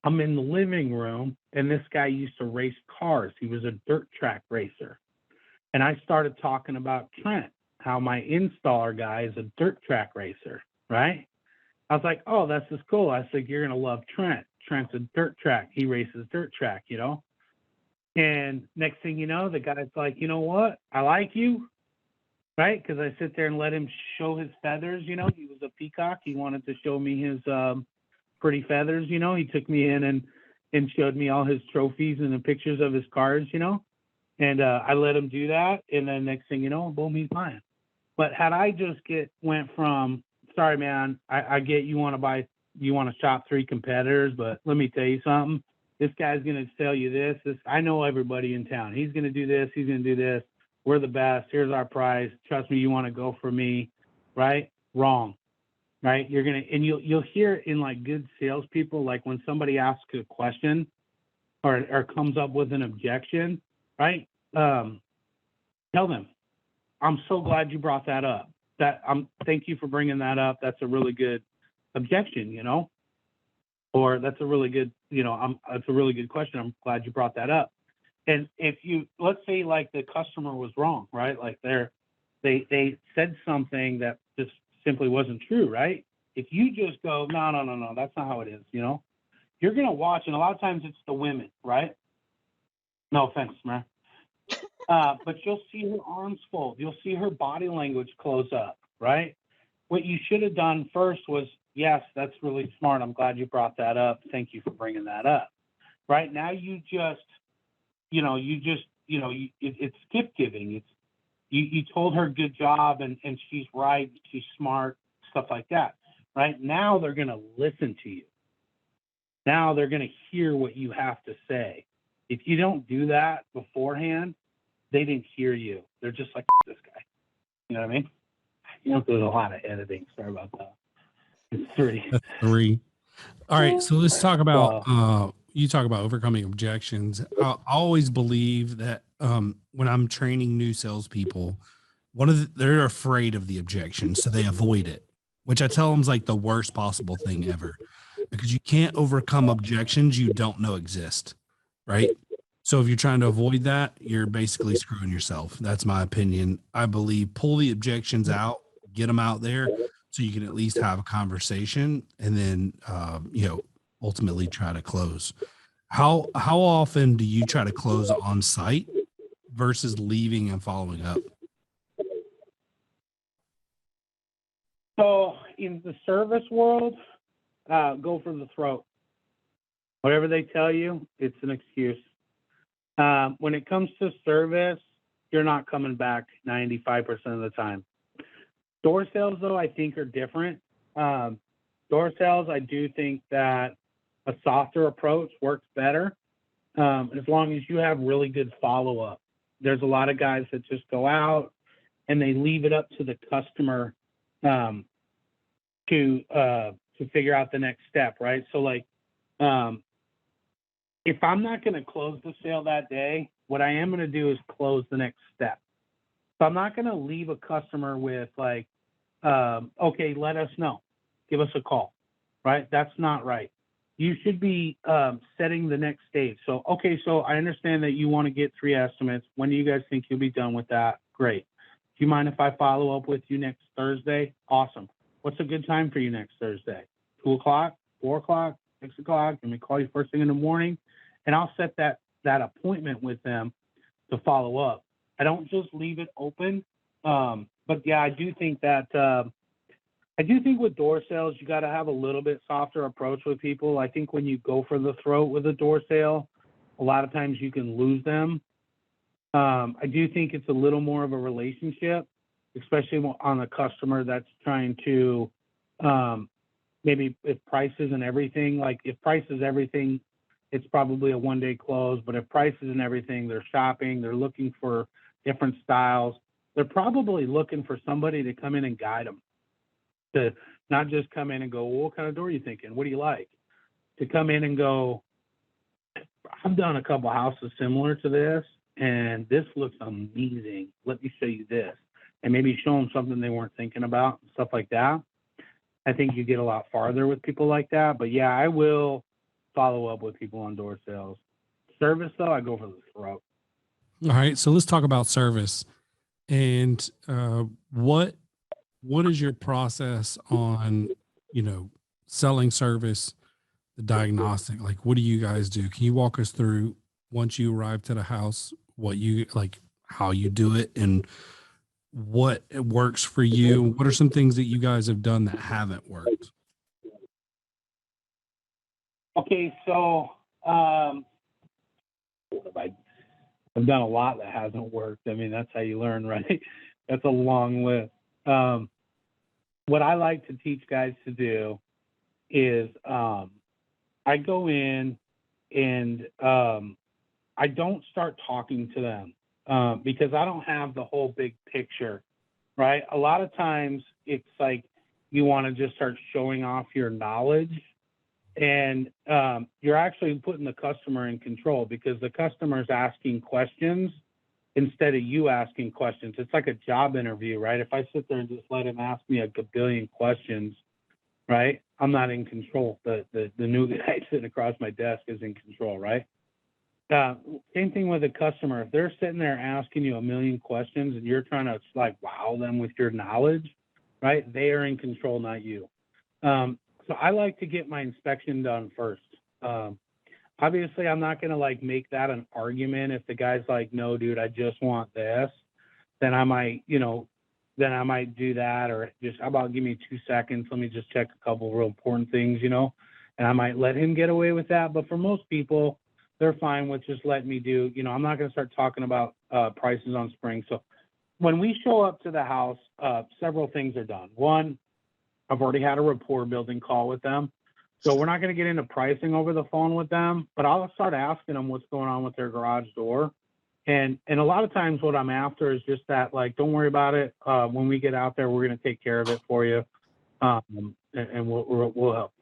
S4: I'm in the living room, and this guy used to race cars. He was a dirt track racer. And I started talking about Trent, how my installer guy is a dirt track racer, right? I was like, oh, that's just cool. I said, you're going to love Trent. Trent's a dirt track. He races dirt track, you know? And next thing you know, the guy's like, you know what? I like you, right? Because I sit there and let him show his feathers, you know? He was a peacock. He wanted to show me his pretty feathers, you know? He took me in and showed me all his trophies and the pictures of his cars, you know? And I let him do that. And then next thing you know, boom, he's mine. But had I just went from, sorry, man, I get you want to shop 3 competitors, but let me tell you something. This guy's going to sell you this. I know everybody in town. He's going to do this. He's going to do this. We're the best. Here's our price. Trust me, you want to go for me, right? Wrong, right? You're going to, and you'll hear in like good salespeople, like when somebody asks a question or comes up with an objection, right? Tell them, I'm so glad you brought that up. Thank you for bringing that up. That's a really good objection, you know, or that's a really good, you know, that's a really good question. I'm glad you brought that up. And if you, let's say like the customer was wrong, right? Like they said something that just simply wasn't true, right? If you just go, no, that's not how it is, you know, you're going to watch. And a lot of times it's the women, right? No offense, man. But you'll see her arms fold. You'll see her body language close up, right? What you should have done first was, yes, that's really smart. I'm glad you brought that up. Thank you for bringing that up. Right now, it's gift giving. You told her good job and she's right. She's smart, stuff like that. Right now, they're going to listen to you. Now they're going to hear what you have to say. If you don't do that beforehand, they didn't hear you. They're just like this guy. You know what I mean? You know, there's a lot of editing. Sorry about that. It's 3.
S2: That's 3. All right. So let's talk about, you talk about overcoming objections. I always believe that when I'm training new salespeople, they're afraid of the objection. So they avoid it, which I tell them is like the worst possible thing ever, because you can't overcome objections you don't know exist. Right. So if you're trying to avoid that, you're basically screwing yourself. That's my opinion. I believe pull the objections out, get them out there so you can at least have a conversation and then, ultimately try to close. How often do you try to close on site versus leaving and following up?
S4: So in the service world, go for the throat. Whatever they tell you, it's an excuse. When it comes to service, you're not coming back 95% of the time. Door sales, though, I think are different. Door sales, I do think that a softer approach works better as long as you have really good follow-up. There's a lot of guys that just go out and they leave it up to the customer to figure out the next step, right? So, like, if I'm not going to close the sale that day, what I am going to do is close the next step. So I'm not going to leave a customer with like, okay, let us know, give us a call, right? That's not right. You should be setting the next stage. So, okay, so I understand that you want to get 3 estimates. When do you guys think you'll be done with that? Great. Do you mind if I follow up with you next Thursday? Awesome. What's a good time for you next Thursday? 2 o'clock, 4 o'clock, 6 o'clock? Let me call you first thing in the morning, and I'll set that appointment with them to follow up. I don't just leave it open. But yeah, I do think with door sales, you got to have a little bit softer approach with people. I think when you go for the throat with a door sale, a lot of times you can lose them. I do think it's a little more of a relationship, especially on a customer that's trying to, maybe if price isn't everything, like if price is everything, it's probably a 1-day close. But if price isn't everything, they're shopping, they're looking for different styles. They're probably looking for somebody to come in and guide them, to not just come in and go, well, what kind of door are you thinking? What do you like? To come in and go, I've done a couple houses similar to this, and this looks amazing. Let me show you this. And maybe show them something they weren't thinking about, stuff like that. I think you get a lot farther with people like that. But yeah, I will follow up with people on door sales. Service, though, I go for the throat.
S2: All right, so let's talk about service. And what is your process on, selling service, the diagnostic? Like, what do you guys do? Can you walk us through, once you arrive to the house, what you like, how you do it, and what works for you? What are some things that you guys have done that haven't worked?
S4: Okay, so I've done a lot that hasn't worked. I mean, that's how you learn, right? That's a long list. What I like to teach guys to do is I go in and I don't start talking to them because I don't have the whole big picture, right? A lot of times it's like you want to just start showing off your knowledge, and you're actually putting the customer in control because the customer's asking questions instead of you asking questions. It's like a job interview, right? If I sit there and just let him ask me a billion questions, right, I'm not in control. The new guy sitting across my desk is in control, right? Same thing with a customer. If they're sitting there asking you a million questions and you're trying to like wow them with your knowledge, right, they are in control, not you. So I like to get my inspection done first. Obviously, I'm not going to like make that an argument. If the guy's like, no, dude, I just want this, then I might, then I might do that, or just, how about give me 2 seconds? Let me just check a couple of real important things, and I might let him get away with that. But for most people, they're fine with just letting me do, I'm not going to start talking about prices on spring. So when we show up to the house, several things are done. One, I've already had a rapport building call with them. So we're not going to get into pricing over the phone with them, but I'll start asking them what's going on with their garage door. And a lot of times what I'm after is just that, like, don't worry about it. When we get out there, we're going to take care of it for you. And we'll help.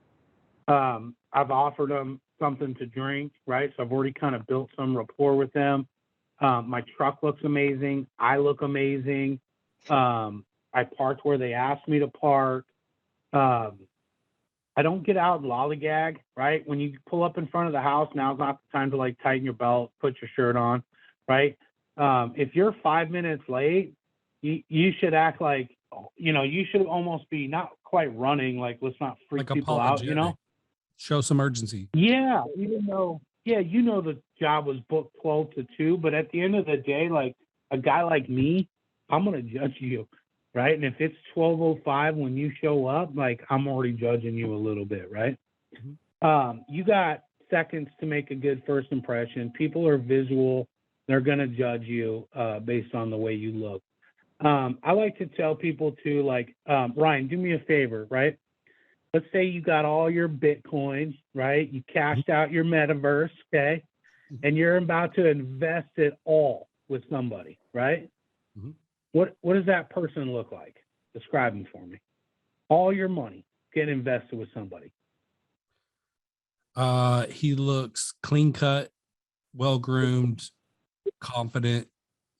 S4: I've offered them something to drink, right? So I've already kind of built some rapport with them. My truck looks amazing. I look amazing. I parked where they asked me to park. I don't get out and lollygag, right? When you pull up in front of the house, now's not the time to like tighten your belt, put your shirt on, right? If you're 5 minutes late, you should act like, you should almost be not quite running, like let's not freak
S2: Like
S4: people out,
S2: show some urgency.
S4: Yeah, even though, the job was booked 12 to 2, but at the end of the day, like a guy like me, I'm going to judge you. Right. And if it's 12:05 when you show up, like I'm already judging you a little bit. Right. Mm-hmm. You got seconds to make a good first impression. People are visual. They're going to judge you based on the way you look. I like to tell people to like, Ryan, do me a favor. Right. Let's say you got all your Bitcoin. Right. You cashed out your metaverse. Okay. And you're about to invest it all with somebody. Right. Mm-hmm. What does that person look like? Describe him for me. All your money getting invested with somebody.
S2: He looks clean cut, well groomed, confident,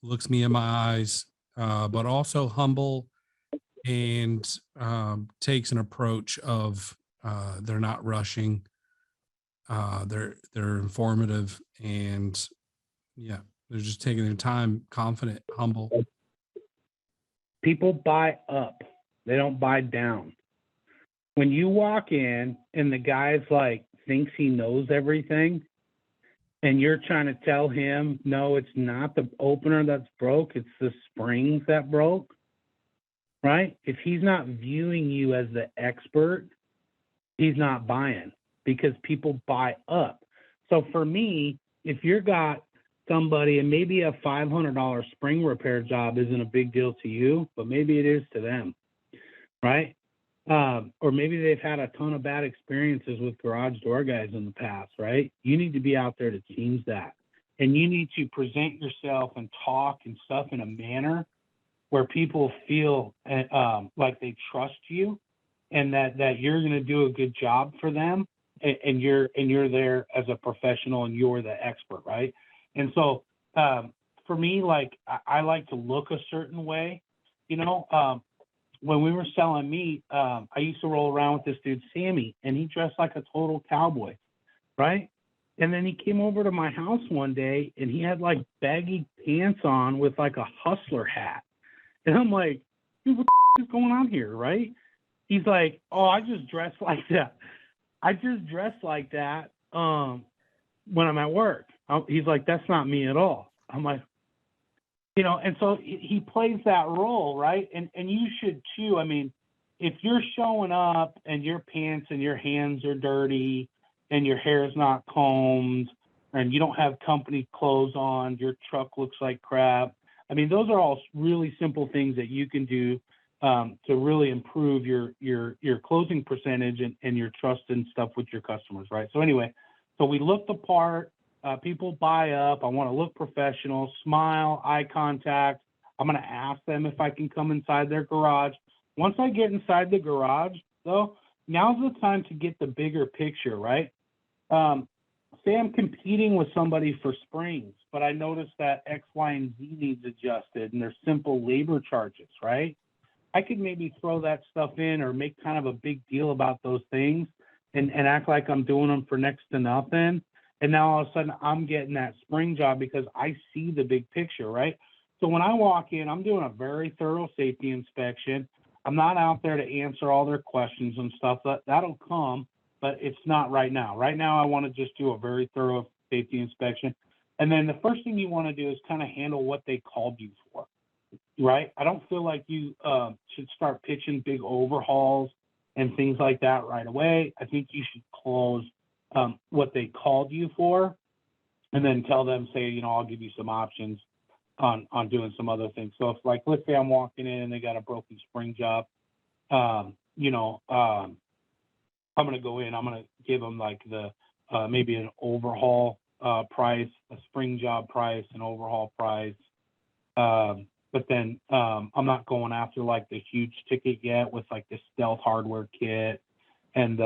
S2: looks me in my eyes, but also humble, and takes an approach of they're not rushing. They're informative, and yeah, they're just taking their time, confident, humble.
S4: People buy up. They don't buy down. When you walk in and the guy's like thinks he knows everything and you're trying to tell him, no, it's not the opener that's broke, it's the springs that broke, right? If he's not viewing you as the expert, he's not buying, because people buy up. So for me, if you got somebody, and maybe a $500 spring repair job isn't a big deal to you, but maybe it is to them, right? Or maybe they've had a ton of bad experiences with garage door guys in the past, right? You need to be out there to change that. And you need to present yourself and talk and stuff in a manner where people feel like they trust you, and that you're going to do a good job for them, and you're there as a professional and you're the expert, right? And so for me, like I like to look a certain way, when we were selling meat, I used to roll around with this dude, Sammy, and he dressed like a total cowboy. right? And then he came over to my house one day and he had like baggy pants on with like a hustler hat. And I'm like, dude, what the is going on here, right? He's like, oh, I just dress like that. I just dress like that when I'm at work. He's like, that's not me at all. I'm like, and so he plays that role, right? And you should too. I mean, if you're showing up and your pants and your hands are dirty and your hair is not combed and you don't have company clothes on, your truck looks like crap. I mean, those are all really simple things that you can do to really improve your closing percentage and your trust and stuff with your customers, right? So anyway, so we look the part. People buy up. I want to look professional, smile, eye contact. I'm going to ask them if I can come inside their garage. Once I get inside the garage, though, now's the time to get the bigger picture, right? Say I'm competing with somebody for springs, but I notice that X, Y, and Z needs adjusted, and there's simple labor charges, right? I could maybe throw that stuff in or make kind of a big deal about those things and act like I'm doing them for next to nothing. And now all of a sudden I'm getting that spring job because I see the big picture, right? So when I walk in, I'm doing a very thorough safety inspection. I'm not out there to answer all their questions and stuff. That'll come, but it's not right now. Right now, I want to just do a very thorough safety inspection. And then the first thing you want to do is kind of handle what they called you for, right? I don't feel like you should start pitching big overhauls and things like that right away. I think you should close what they called you for, and then tell them, say, I'll give you some options on doing some other things. So if, like, let's say I'm walking in and they got a broken spring job, I'm going to go in, I'm going to give them like the maybe an overhaul price, a spring job price, an overhaul price. But then I'm not going after like the huge ticket yet with like the stealth hardware kit and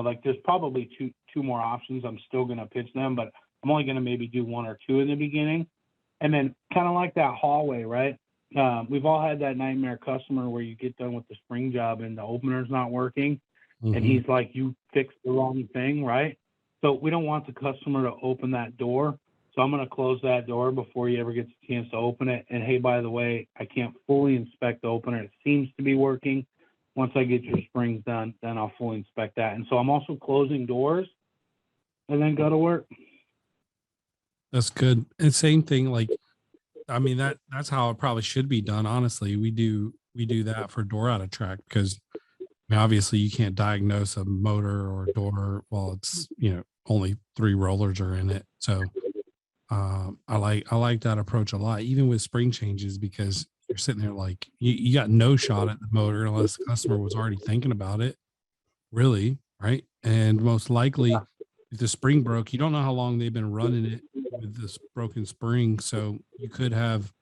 S4: like there's probably two more options. I'm still going to pitch them, but I'm only going to maybe do one or two in the beginning. And then kind of like that hallway, right? We've all had that nightmare customer where you get done with the spring job and the opener's not working. Mm-hmm. And he's like, you fixed the wrong thing, right? So we don't want the customer to open that door. So I'm going to close that door before he ever gets a chance to open it. And hey, by the way, I can't fully inspect the opener. It seems to be working. Once I get your springs done, then I'll fully inspect that. And so I'm also closing doors and then go to work.
S2: That's good. And same thing, like, I mean, that's how it probably should be done. Honestly, we do that for door out of track because obviously you can't diagnose a motor or door while it's, only 3 rollers are in it. So I like that approach a lot, even with spring changes, because you're sitting there like you got no shot at the motor unless the customer was already thinking about it, really, right? And most likely, if the spring broke, you don't know how long they've been running it with this broken spring, so you could have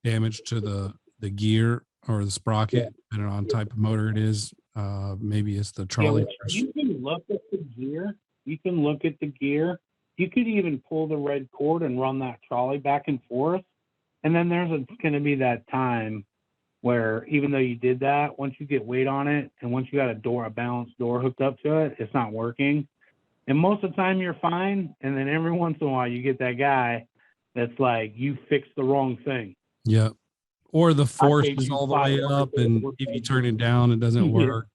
S2: damage to the gear or the sprocket, depending on type of motor it is. Maybe it's the trolley.
S4: You can look at the gear. You can look at the gear. You could even pull the red cord and run that trolley back and forth. And then there's going to be that time where even though you did that, once you get weight on it and once you got a balanced door hooked up to it, it's not working. And most of the time you're fine. And then every once in a while you get that guy that's like, you fixed the wrong thing.
S2: Yeah. Or the force is all the way up and if you turn it down, it doesn't work.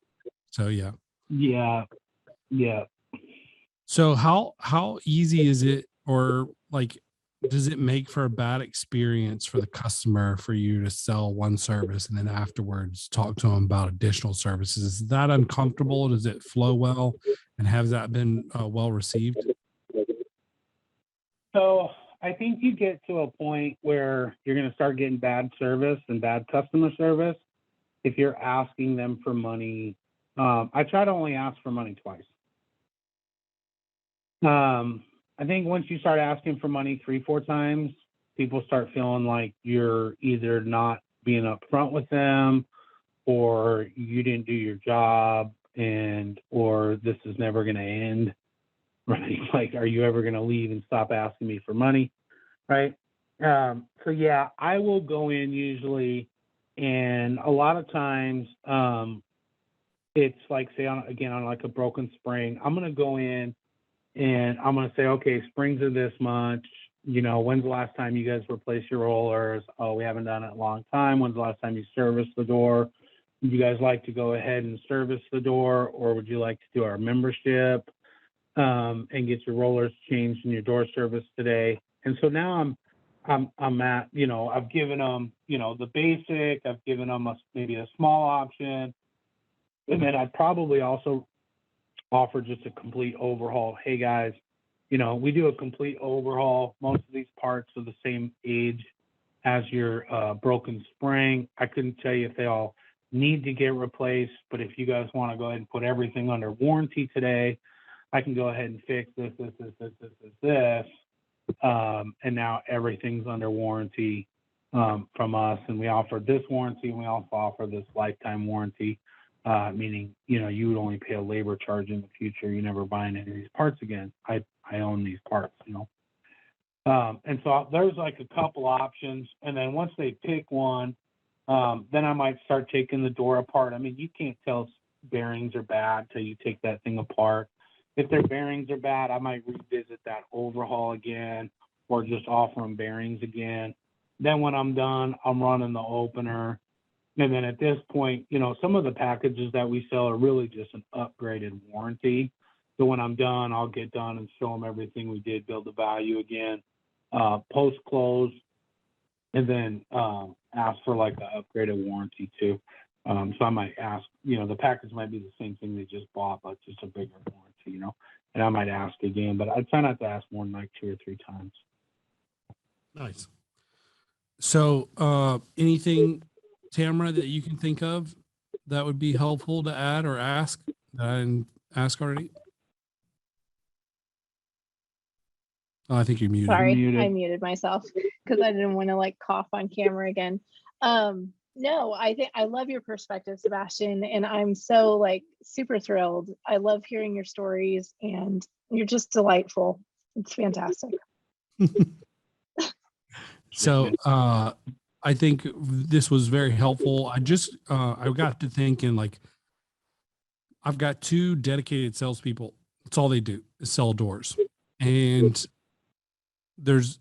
S2: So yeah.
S4: Yeah. Yeah.
S2: So how easy is it, or like, does it make for a bad experience for the customer for you to sell one service and then afterwards talk to them about additional services? Is that uncomfortable? Does it flow well? And has that been well received?
S4: So I think you get to a point where you're going to start getting bad service and bad customer service if you're asking them for money. I try to only ask for money twice. I think once you start asking for money 3-4 times, people start feeling like you're either not being upfront with them or you didn't do your job or this is never going to end, right? Like, are you ever going to leave and stop asking me for money, right? So yeah, I will go in usually, and a lot of times it's like, say, on like a broken spring, I'm going to go in and I'm going to say, okay, springs are this much. You know, when's the last time you guys replaced your rollers? Oh, we haven't done it in a long time. When's the last time you serviced the door? Would you guys like to go ahead and service the door, or would you like to do our membership and get your rollers changed and your door service today? And so now I'm at, you know, I've given them, you know, the basic. I've given them maybe a small option, and then I'd probably also offer just a complete overhaul. Hey guys, you know, we do a complete overhaul. Most of these parts are the same age as your broken spring. I couldn't tell you if they all need to get replaced, but if you guys want to go ahead and put everything under warranty today, I can go ahead and fix this. And now everything's under warranty from us. And we offer this warranty, and we also offer this lifetime warranty, meaning, you know, you would only pay a labor charge in the future. You're never buying any of these parts again. I own these parts, you know. And so there's like a couple options. And then once they pick one, then I might start taking the door apart. I mean, you can't tell bearings are bad till you take that thing apart. If their bearings are bad, I might revisit that overhaul again, or just offer them bearings again. Then when I'm done, I'm running the opener. And then at this point, you know, some of the packages that we sell are really just an upgraded warranty. So when I'm done, I'll get done and show them everything we did, build the value again, post-close, and then ask for like an upgraded warranty too. So I might ask, you know, the package might be the same thing they just bought, but just a bigger warranty, you know, and I might ask again, but I try not to ask more than like 2 or 3 times.
S2: Nice. So anything, Tamara, that you can think of that would be helpful to add or ask that I didn't ask already? Oh, I think you're muted.
S3: Sorry,
S4: Muted.
S3: I muted myself because I didn't want to like cough on camera again. No, I think I love your perspective, Sebastian, and I'm so like super thrilled. I love hearing your stories, and you're just delightful. It's fantastic.
S2: So I think this was very helpful. I got to thinking, like, I've got 2 dedicated salespeople. That's all they do is sell doors. And there's,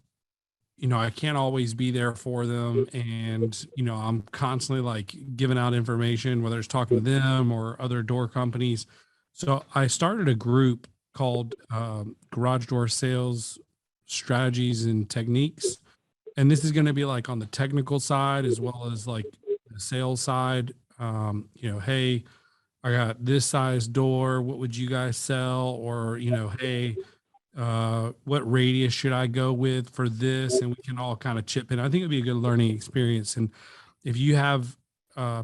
S2: you know, I can't always be there for them. And, you know, I'm constantly like giving out information, whether it's talking to them or other door companies. So I started a group called Garage Door Sales Strategies and Techniques. And this is going to be like on the technical side as well as like the sales side. You know, hey, I got this size door. What would you guys sell? Or, you know, hey, what radius should I go with for this? And we can all kind of chip in. I think it'd be a good learning experience. And if you have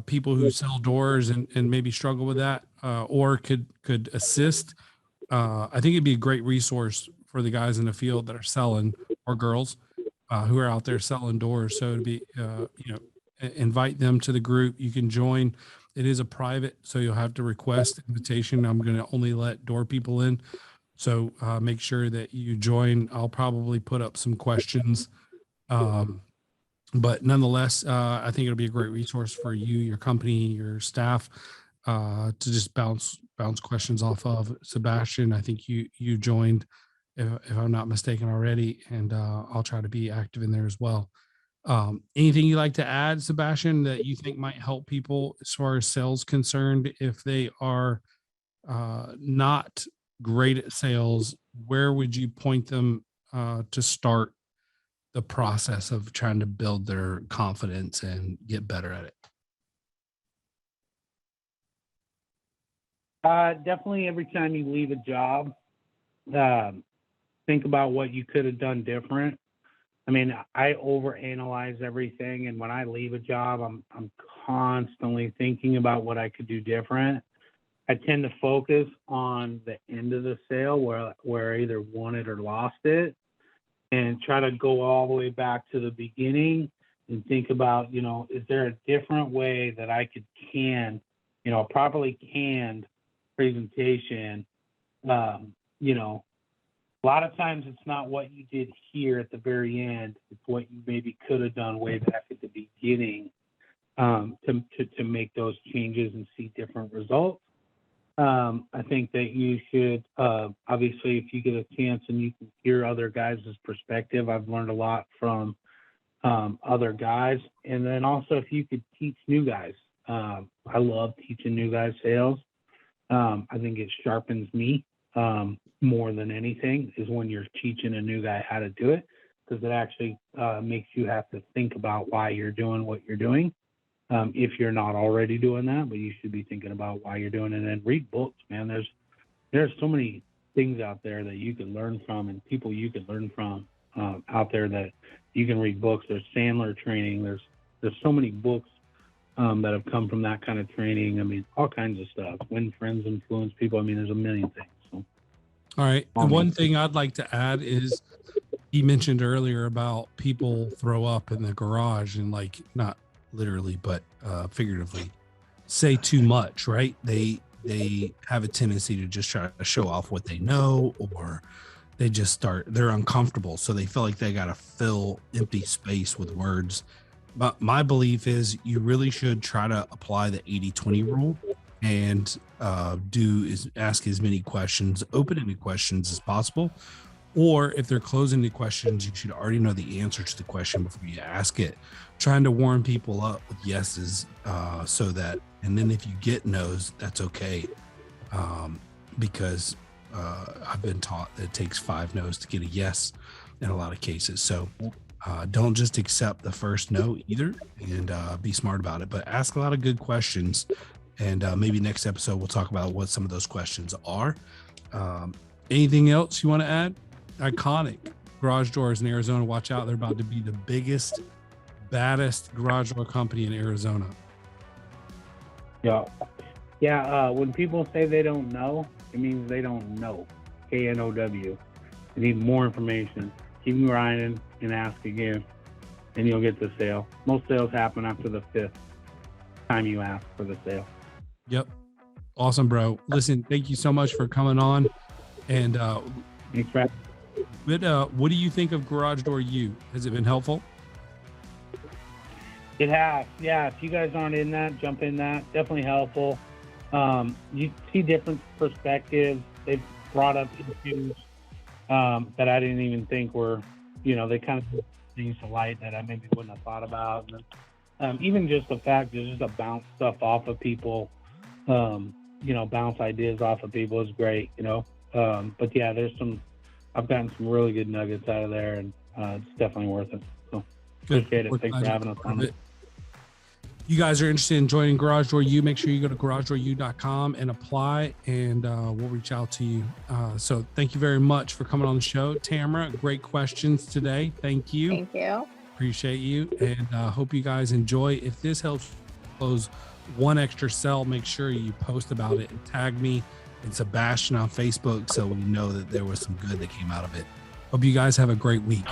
S2: people who sell doors and maybe struggle with that or could assist, I think it'd be a great resource for the guys in the field that are selling, or girls who are out there selling doors. So it'd be, you know, invite them to the group. You can join. It is a private, so you'll have to request invitation. I'm going to only let door people in. So make sure that you join. I'll probably put up some questions. But nonetheless, I think it'll be a great resource for you, your company, your staff, to just bounce questions off of. Sebastian, I think you joined, if I'm not mistaken already, and I'll try to be active in there as well. Anything you like to add, Sebastian, that you think might help people as far as sales concerned? If they are not great at sales, where would you point them to start the process of trying to build their confidence and get better at it?
S4: Definitely every time you leave a job, think about what you could have done different. I mean, I overanalyze everything, and when I leave a job, I'm constantly thinking about what I could do different. I tend to focus on the end of the sale where I either won it or lost it, and try to go all the way back to the beginning and think about, you know, is there a different way that I could a properly canned presentation? You know, a lot of times it's not what you did here at the very end. It's what you maybe could have done way back at the beginning to make those changes and see different results. I think that you should, obviously, if you get a chance and you can hear other guys' perspective, I've learned a lot from other guys. And then also, if you could teach new guys, I love teaching new guys sales. I think it sharpens me more than anything is when you're teaching a new guy how to do it, because it actually makes you have to think about why you're doing what you're doing. If you're not already doing that, but you should be thinking about why you're doing it. And read books, man. There's so many things out there that you can learn from, and people you can learn from out there that you can read books. There's Sandler training. There's so many books that have come from that kind of training. I mean, all kinds of stuff. Win friends, influence people. I mean, there's a million things. So.
S2: All right. And one thing I'd like to add is he mentioned earlier about people throw up in the garage and, like, not literally, but figuratively, say too much, right? They have a tendency to just try to show off what they know, or they're uncomfortable. So they feel like they got to fill empty space with words. But my belief is you really should try to apply the 80-20 rule and ask as many questions, open-ended questions as possible. Or if they're closing-ended questions, you should already know the answer to the question before you ask it. Trying to warm people up with yeses so that, and then if you get no's, that's okay. Because I've been taught that it takes 5 no's to get a yes in a lot of cases. So don't just accept the first no either, and be smart about it, but ask a lot of good questions. And maybe next episode, we'll talk about what some of those questions are. Anything else you want to add? Iconic garage doors in Arizona. Watch out. They're about to be the biggest, baddest garage door company in Arizona.
S4: Yeah. When people say they don't know, it means they don't know. KNOW. They need more information. Keep grinding and ask again, and you'll get the sale. Most sales happen after the 5th time you ask for the sale.
S2: Yep. Awesome, bro. Listen, thank you so much for coming on. And
S4: Thanks, Brad.
S2: What do you think of Garage Door U? Has it been helpful?
S4: It has. Yeah, if you guys aren't in that, jump in that. Definitely helpful. You see different perspectives. They've brought up issues that I didn't even think were, they kind of put things to light that I maybe wouldn't have thought about. And, even just the fact that just to bounce stuff off of people, bounce ideas off of people is great, But yeah, I've gotten some really good nuggets out of there, and it's definitely worth it. So appreciate it. Thanks for having us on it.
S2: You guys are interested in joining Garage Door U, make sure you go to garagedoor.com and apply, and we'll reach out to you. So thank you very much for coming on the show. Tamara, great questions today. Thank you.
S3: Thank you.
S2: Appreciate you, and hope you guys enjoy. If this helps close one extra sale, make sure you post about it and tag me and Sebastian on Facebook so we know that there was some good that came out of it. Hope you guys have a great week.